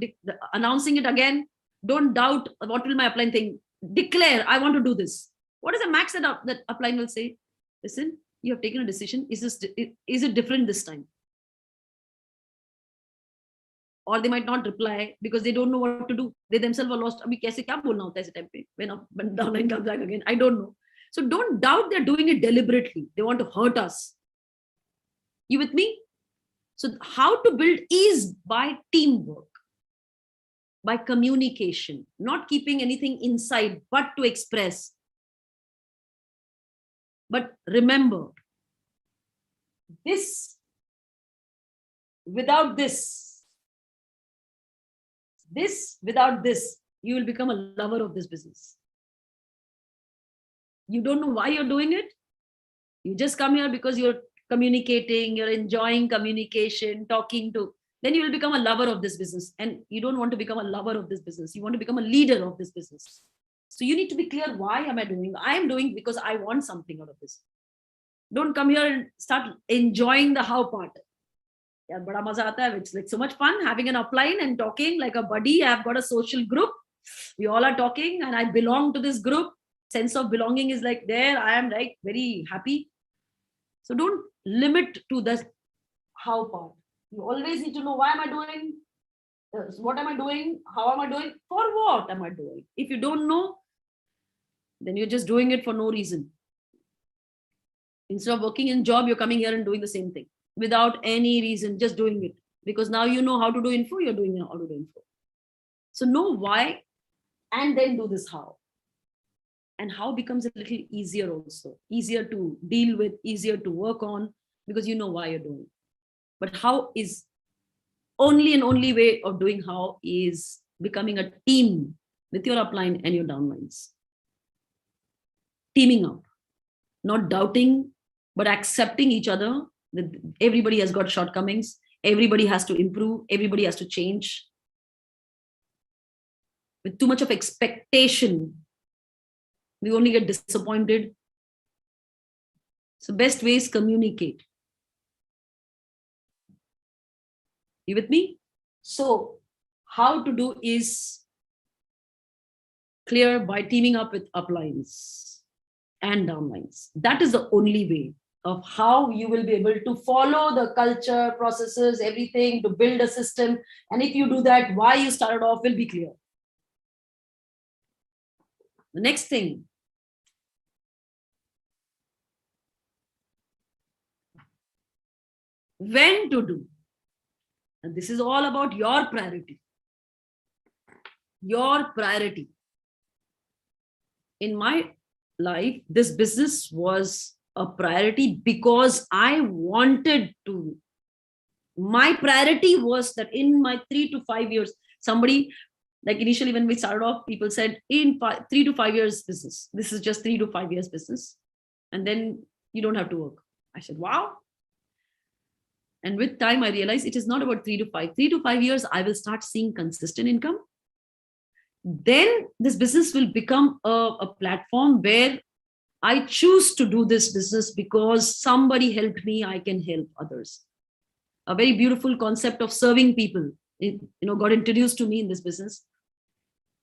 Speaker 13: announcing it again, don't doubt what will my upline think. Declare, I want to do this. What is the max that upline will say? Listen, you have taken a decision. Is it different this time? Or they might not reply because they don't know what to do. They themselves are lost. Abhi kaise kya bolna hota hai aise time pe? When downline comes back again, I don't know. So don't doubt they're doing it deliberately. They want to hurt us. You with me? So how to build is by teamwork, by communication, not keeping anything inside, but to express. But remember, this, without this, without this, you will become a lover of this business. You don't know why you're doing it. You just come here because you're communicating, you're enjoying communication, talking to, then you will become a lover of this business. And you don't want to become a lover of this business. You want to become a leader of this business. So you need to be clear, why am I doing? I am doing because I want something out of this. Don't come here and start enjoying the how part. Yeah, bada maza aata hai. It's like so much fun having an upline and talking like a buddy. I've got a social group. We all are talking and I belong to this group. Sense of belonging is like there. I am like very happy. So don't limit to the how part. You always need to know, why am I doing? What am I doing? How am I doing? For what am I doing? If you don't know, then you're just doing it for no reason. Instead of working in job, you're coming here and doing the same thing without any reason, just doing it. Because now you know how to do info, you're doing how to do info. So know why and then do this how. And how becomes a little easier also, easier to deal with, easier to work on, because you know why you're doing it. But how is only and only way of doing how is becoming a team with your upline and your downlines. Teaming up, not doubting, but accepting each other. That everybody has got shortcomings. Everybody has to improve. Everybody has to change. With too much of expectation, we only get disappointed. So best way is communicate. You with me? So how to do is clear by teaming up with uplines and downlines. That is the only way of how you will be able to follow the culture, processes, everything to build a system. And if you do that, why you started off will be clear. The next thing, when to do. And this is all about your priority. Your priority. In my life, this business was a priority because I wanted to. My priority was that in my 3 to 5 years, somebody, like initially when we started off, people said in 3 to 5 years business. This is just 3 to 5 years business. And then you don't have to work. I said, wow. And with time, I realized it is not about 3 to 5. 3 to 5 years, I will start seeing consistent income. Then this business will become a platform where I choose to do this business because somebody helped me, I can help others. A very beautiful concept of serving people, got introduced to me in this business.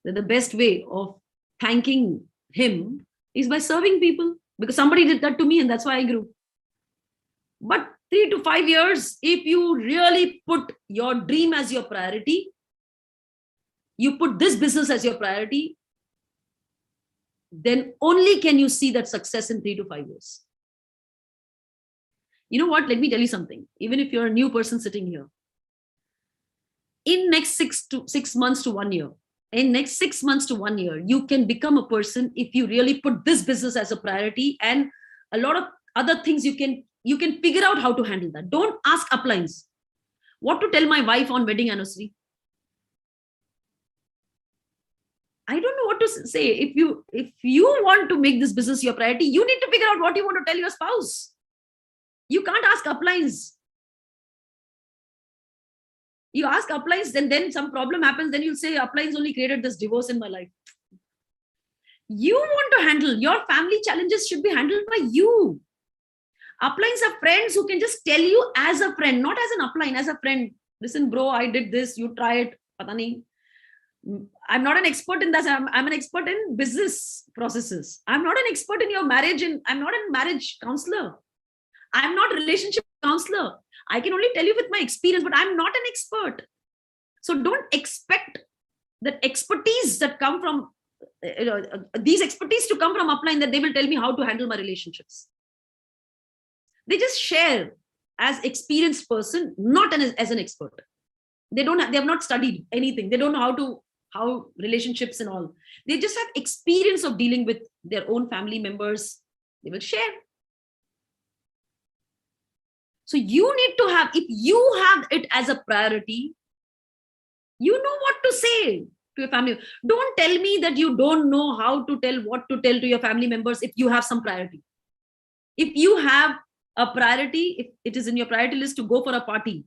Speaker 13: That the best way of thanking him is by serving people, because somebody did that to me and that's why I grew. But 3 to 5 years, if you really put your dream as your priority, you put this business as your priority, then only can you see that success in 3 to 5 years. You know what? Let me tell you something. Even if you're a new person sitting here, in next 6 months to 1 year, you can become a person if you really put this business as a priority, and a lot of other things you can figure out how to handle that. Don't ask uplines. What to tell my wife on wedding anniversary? I don't know what to say. If you want to make this business your priority, you need to figure out what you want to tell your spouse. You can't ask uplines. You ask uplines, and then some problem happens, then you'll say uplines only created this divorce in my life. You want to handle your family challenges, should be handled by you. Uplines are friends who can just tell you as a friend, not as an upline, as a friend. Listen, bro, I did this, you try it. Pata nahi. I'm not an expert in that. I'm an expert in business processes. I'm not an expert in your marriage, and I'm not a marriage counselor. I'm not a relationship counselor. I can only tell you with my experience, but I'm not an expert. So don't expect that expertise that come from, these expertise to come from upline, that they will tell me how to handle my relationships. They just share as experienced person, not as an expert. They have not studied anything. They don't know how relationships and all. They just have experience of dealing with their own family members. They will share. So you need to have, if you have it as a priority, you know what to say to your family. Don't tell me that you don't know what to tell to your family members if you have some priority. If you have a priority, if it is in your priority list to go for a party,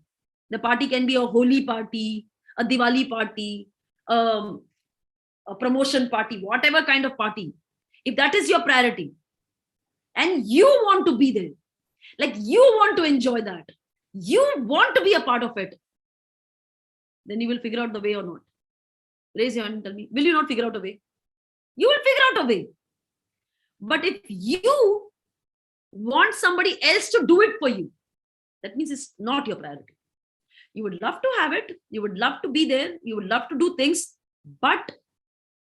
Speaker 13: the party can be a Holi party, a Diwali party, a promotion party, whatever kind of party. If that is your priority and you want to be there, like you want to enjoy that, you want to be a part of it, then you will figure out the way or not. Raise your hand and tell me, will you not figure out a way? You will figure out a way. But if you want somebody else to do it for you, that means it's not your priority. You would love to have it, you would love to be there, you would love to do things, but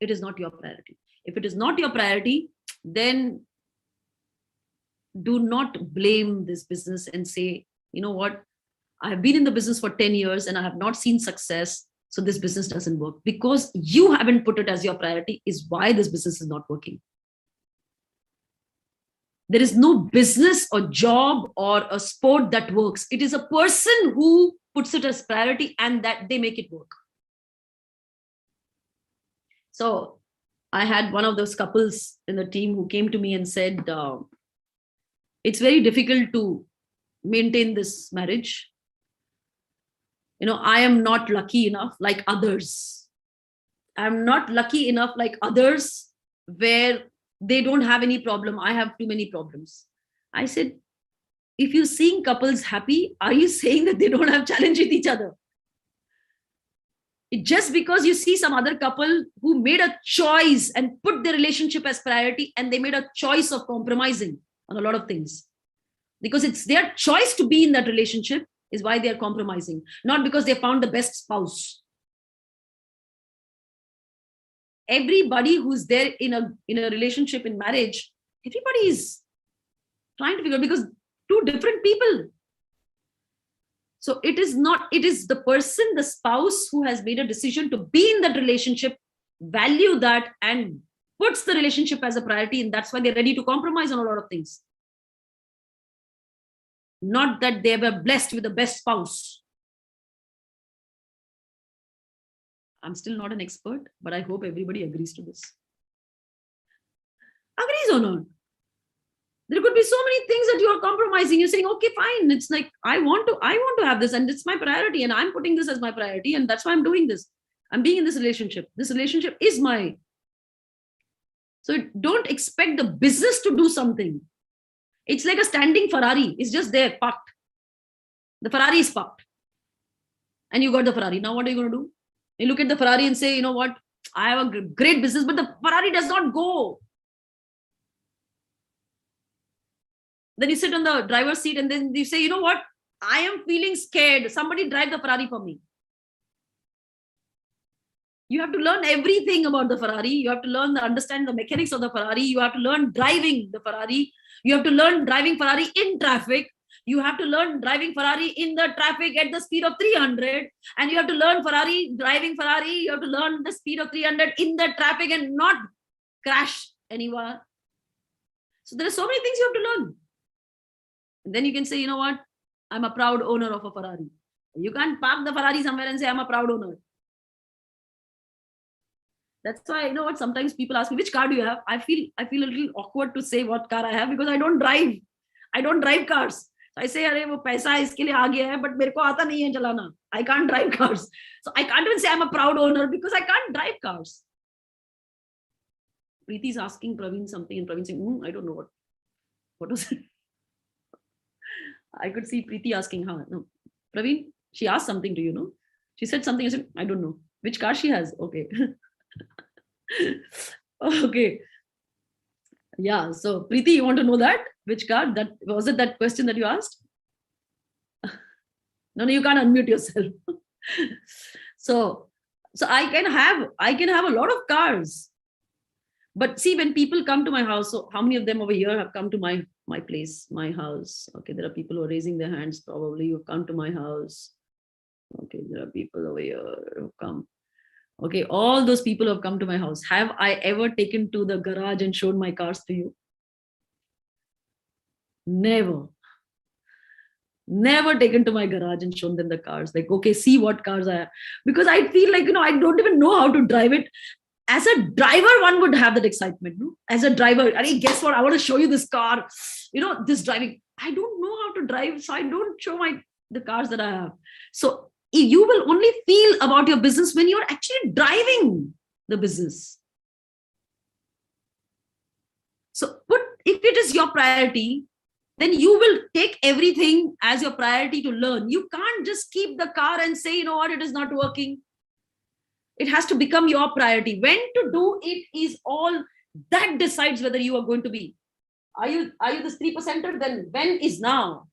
Speaker 13: it is not your priority. If it is not your priority, then do not blame this business and say, you know what, I have been in the business for 10 years and I have not seen success, so this business doesn't work. Because you haven't put it as your priority is why this business is not working. There is no business or job or a sport that works. It is a person who puts it as priority and that they make it work. So I had one of those couples in the team who came to me and said, it's very difficult to maintain this marriage. You know, I am not lucky enough like others. I'm not lucky enough like others where they don't have any problem. I have too many problems. I said, if you're seeing couples happy, are you saying that they don't have challenge with each other? Just because you see some other couple who made a choice and put their relationship as priority, and they made a choice of compromising on a lot of things, because it's their choice to be in that relationship is why they are compromising, not because they found the best spouse. Everybody who's there in a relationship, in marriage, everybody is trying to figure out, because two different people. So it is the person, the spouse, who has made a decision to be in that relationship, value that, and puts the relationship as a priority, and that's why they're ready to compromise on a lot of things. Not that they were blessed with the best spouse. I'm still not an expert, but I hope everybody agrees to this. Agrees or not? There could be so many things that you are compromising. You're saying, okay, fine. It's like, I want to have this, and it's my priority, and I'm putting this as my priority, and that's why I'm doing this. I'm being in this relationship. This relationship is my. So don't expect the business to do something. It's like a standing Ferrari. It's just there, parked. The Ferrari is parked. And you got the Ferrari. Now what are you going to do? You look at the Ferrari and say, you know what? I have a great business, but the Ferrari does not go. Then you sit on the driver's seat and then you say, you know what? I am feeling scared. Somebody drive the Ferrari for me. You have to learn everything about the Ferrari. You have to understand the mechanics of the Ferrari. You have to learn driving the Ferrari. You have to learn driving Ferrari in traffic. You have to learn driving Ferrari in the traffic at the speed of 300. And you have to learn driving Ferrari, you have to learn the speed of 300 in the traffic and not crash anywhere. So there are so many things you have to learn. And then you can say, you know what? I'm a proud owner of a Ferrari. You can't park the Ferrari somewhere and say, I'm a proud owner. That's why, you know what, sometimes people ask me, which car do you have? I feel a little awkward to say what car I have because I don't drive. I don't drive cars. So I say, "Arey, wo paisa hai, iske liye aa gaya hai, but mere ko aata nahi hai chalana. I can't drive cars." So I can't even say I'm a proud owner because I can't drive cars. Preeti is asking Praveen something and Praveen saying, I don't know what was it? I could see Preeti asking her. No, Praveen, she asked something to you, no? She said something. I said, I don't know. Which car she has? Okay. Okay. Yeah. So Preeti, you want to know that? Which car? That was it, that question that you asked? No, you can't unmute yourself. So I can have a lot of cars. But see, when people come to my house, so how many of them over here have come to my place, my house? Okay, there are people who are raising their hands, probably, who've come to my house. Okay, there are people over here who've come. Okay, all those people who have come to my house. Have I ever taken to the garage and shown my cars to you? Never. Never taken to my garage and shown them the cars. Like, okay, see what cars I have. Because I feel like, I don't even know how to drive it. As a driver, one would have that excitement. No? As a driver, guess what? I want to show you this car. This driving. I don't know how to drive, so I don't show the cars that I have. So you will only feel about your business when you're actually driving the business. So if it is your priority, then you will take everything as your priority to learn. You can't just keep the car and say, you know what, it is not working. It has to become your priority. When to do it is all that decides whether you are going to be. Are you this 3%er? Then when is now?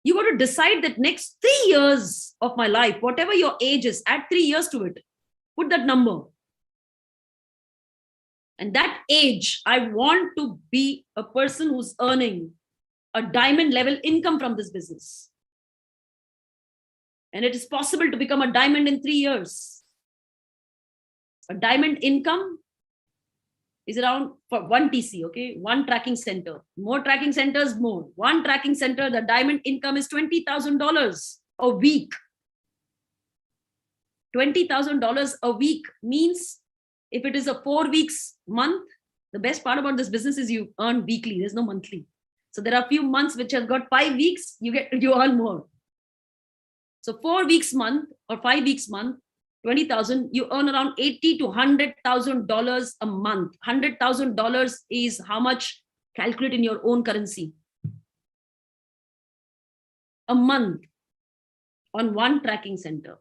Speaker 13: You got to decide that next 3 years of my life, whatever your age is, add 3 years to it. Put that number. And that age, I want to be a person who's earning a diamond level income from this business. And it is possible to become a diamond in 3 years. A diamond income is around for 1 TC, okay? 1 tracking center. More tracking centers, more. 1 tracking center, the diamond income is $20,000 a week. $20,000 a week means if it is a 4 weeks month, the best part about this business is you earn weekly. There's no monthly. So there are a few months which have got 5 weeks, you earn more. So 4 weeks month or 5 weeks month, 20,000, you earn around $80,000 to $100,000 a month. $100,000 is how much? Calculate in your own currency. A month on 1 tracking center.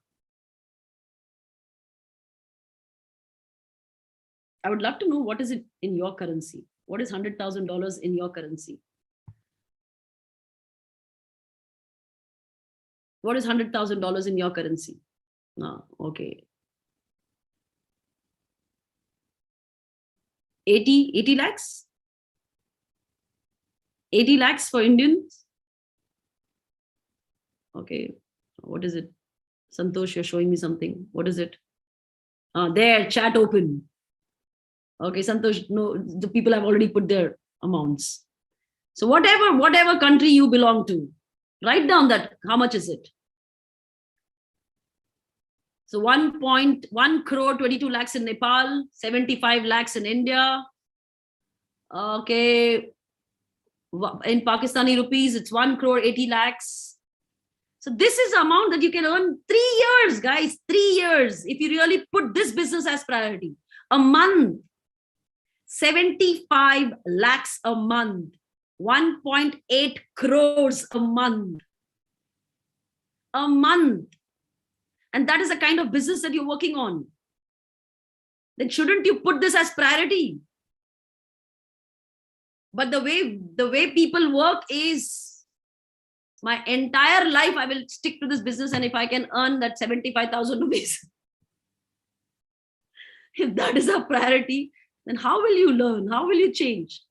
Speaker 13: I would love to know what is it in your currency. What is $100,000 in your currency? What is $100,000 in your currency? No, okay. 80 lakhs? 80 lakhs for Indians? Okay. What is it? Santosh, you're showing me something. What is it? There, chat open. Okay, Santosh, no, the people have already put their amounts. So whatever country you belong to, write down that, how much is it? So 1.1 crore 22 lakhs in Nepal, 75 lakhs in India. Okay. In Pakistani rupees, it's 1 crore 80 lakhs. So this is the amount that you can earn 3 years, guys, 3 years. If you really put this business as priority. A month, 75 lakhs a month, 1.8 crores a month. A month. And that is the kind of business that you're working on. Then shouldn't you put this as priority? But the way people work is, my entire life I will stick to this business, and if I can earn that 75,000 rupees, if that is a priority, then how will you learn? How will you change?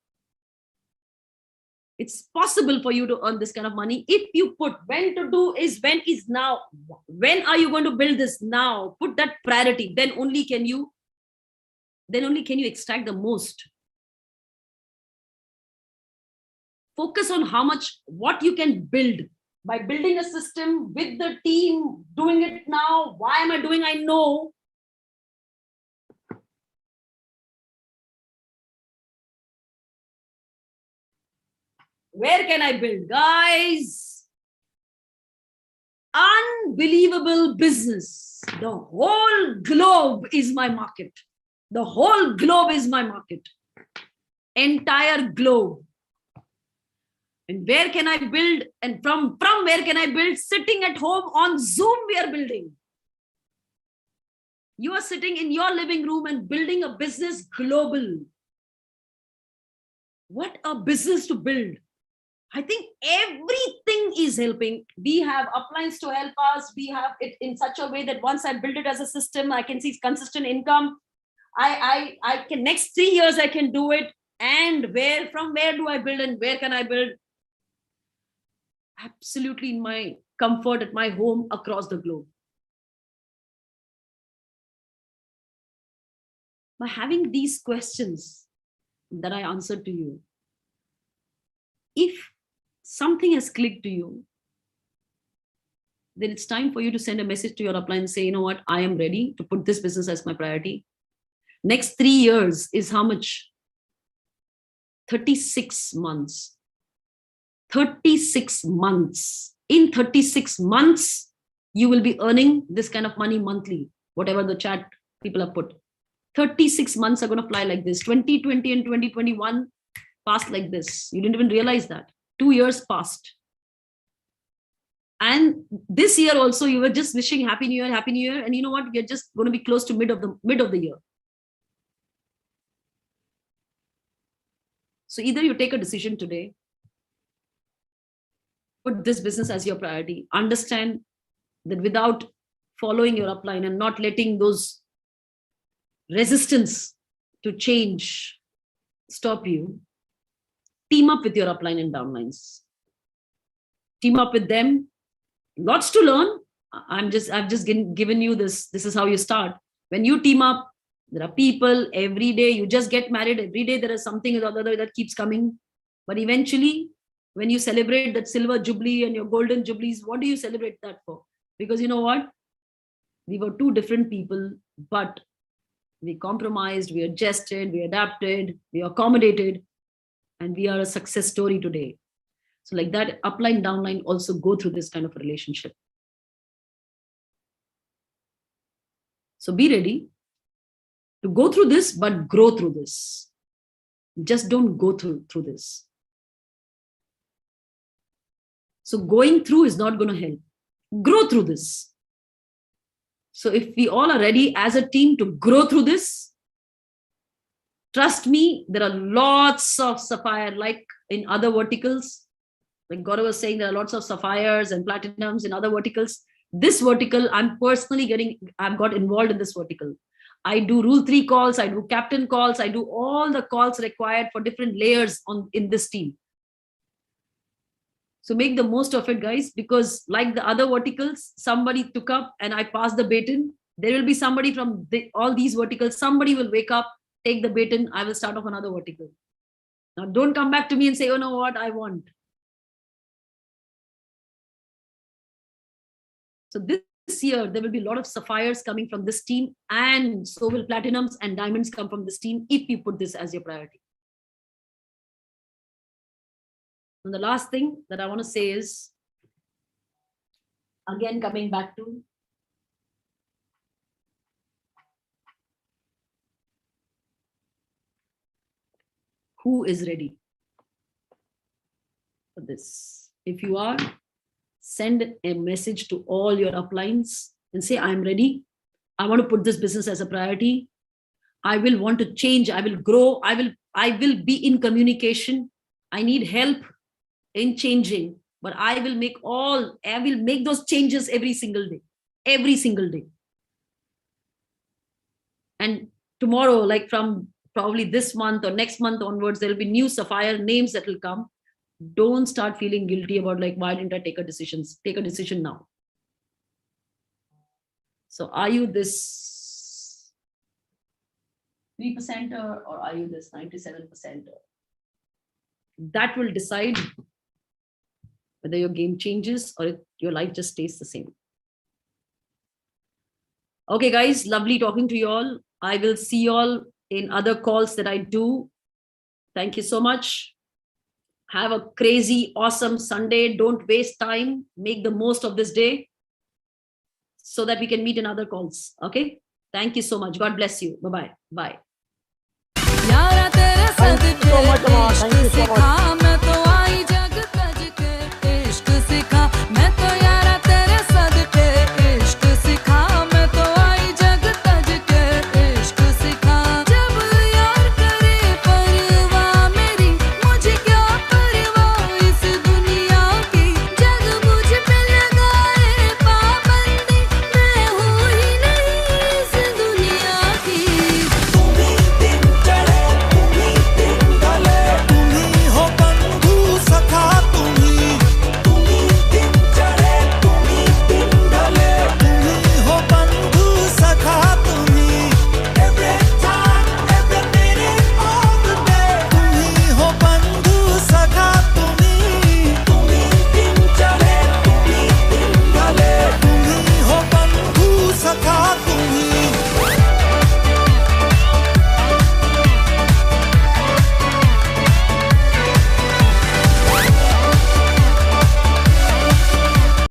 Speaker 13: It's possible for you to earn this kind of money if you put when to do is when is now. When are you going to build this now? Put that priority. Then only can you extract the most. Focus on what you can build by building a system with the team, doing it now. Why am I doing? I know. Where can I build? Guys, unbelievable business. The whole globe is my market. The whole globe is my market. Entire globe. And where can I build? And from where can I build? Sitting at home on Zoom, we are building. You are sitting in your living room and building a business global. What a business to build. I think everything is helping. We have uplines to help us. We have it in such a way that once I build it as a system, I can see consistent income. I can, next 3 years, I can do it. And from where do I build and where can I build? Absolutely in my comfort at my home across the globe. By having these questions that I answered to you, if something has clicked to you, then it's time for you to send a message to your upline and say, you know what, I am ready to put this business as my priority. Next 3 years is how much? 36 months. 36 months. In 36 months, you will be earning this kind of money monthly, whatever the chat people have put. 36 months are going to fly like this. 2020 and 2021 passed like this. You didn't even realize that. 2 years passed. And this year also, you were just wishing Happy New Year, Happy New Year. And you know what? You're just going to be close to mid of the year. So either you take a decision today, put this business as your priority, understand that without following your upline and not letting those resistance to change stop you, team up with your upline and downlines. Team up with them. Lots to learn. I've just given you this. This is how you start. When you team up, there are people every day. You just get married. Every day there is something or the other that keeps coming. But eventually, when you celebrate that silver jubilee and your golden jubilees, what do you celebrate that for? Because you know what? We were two different people, but we compromised, we adjusted, we adapted, we accommodated, and we are a success story today. So like that, upline, downline also go through this kind of a relationship. So be ready to go through this, but grow through this. Just don't go through this. So going through is not going to help. Grow through this. So if we all are ready as a team to grow through this, trust me, there are lots of sapphire, like in other verticals. Like Gaurav was saying, there are lots of sapphires and platinums in other verticals. This vertical, I've got involved in this vertical. I do Rule 3 calls, I do captain calls, I do all the calls required for different layers in this team. So make the most of it, guys, because like the other verticals, somebody took up and I passed the baton. There will be somebody from all these verticals. Somebody will wake up, take the baton. I will start off another vertical. Now, don't come back to me and say, oh, no, what I want. So this year, there will be a lot of sapphires coming from this team, and so will platinums and diamonds come from this team if you put this as your priority. And the last thing that I want to say is, again, coming back to who is ready for this. If you are, send a message to all your uplines and say, I'm ready. I want to put this business as a priority. I will want to change. I will grow. I will be in communication. I need help in changing, but I will make those changes every single day. And tomorrow, like from probably this month or next month onwards, there will be new sapphire names that will come. Don't start feeling guilty about like, why didn't I take a decision? Take a decision now. So are you this 3%er or are you this 97%er? That will decide whether your game changes or if your life just stays the same. Okay, guys, lovely talking to you all. I will see you all in other calls that I do. Thank you so much. Have a crazy, awesome Sunday. Don't waste time. Make the most of this day so that we can meet in other calls. Okay? Thank you so much. God bless you. Bye-bye. Bye.
Speaker 5: Thank you so much, Amma. Thank you so much.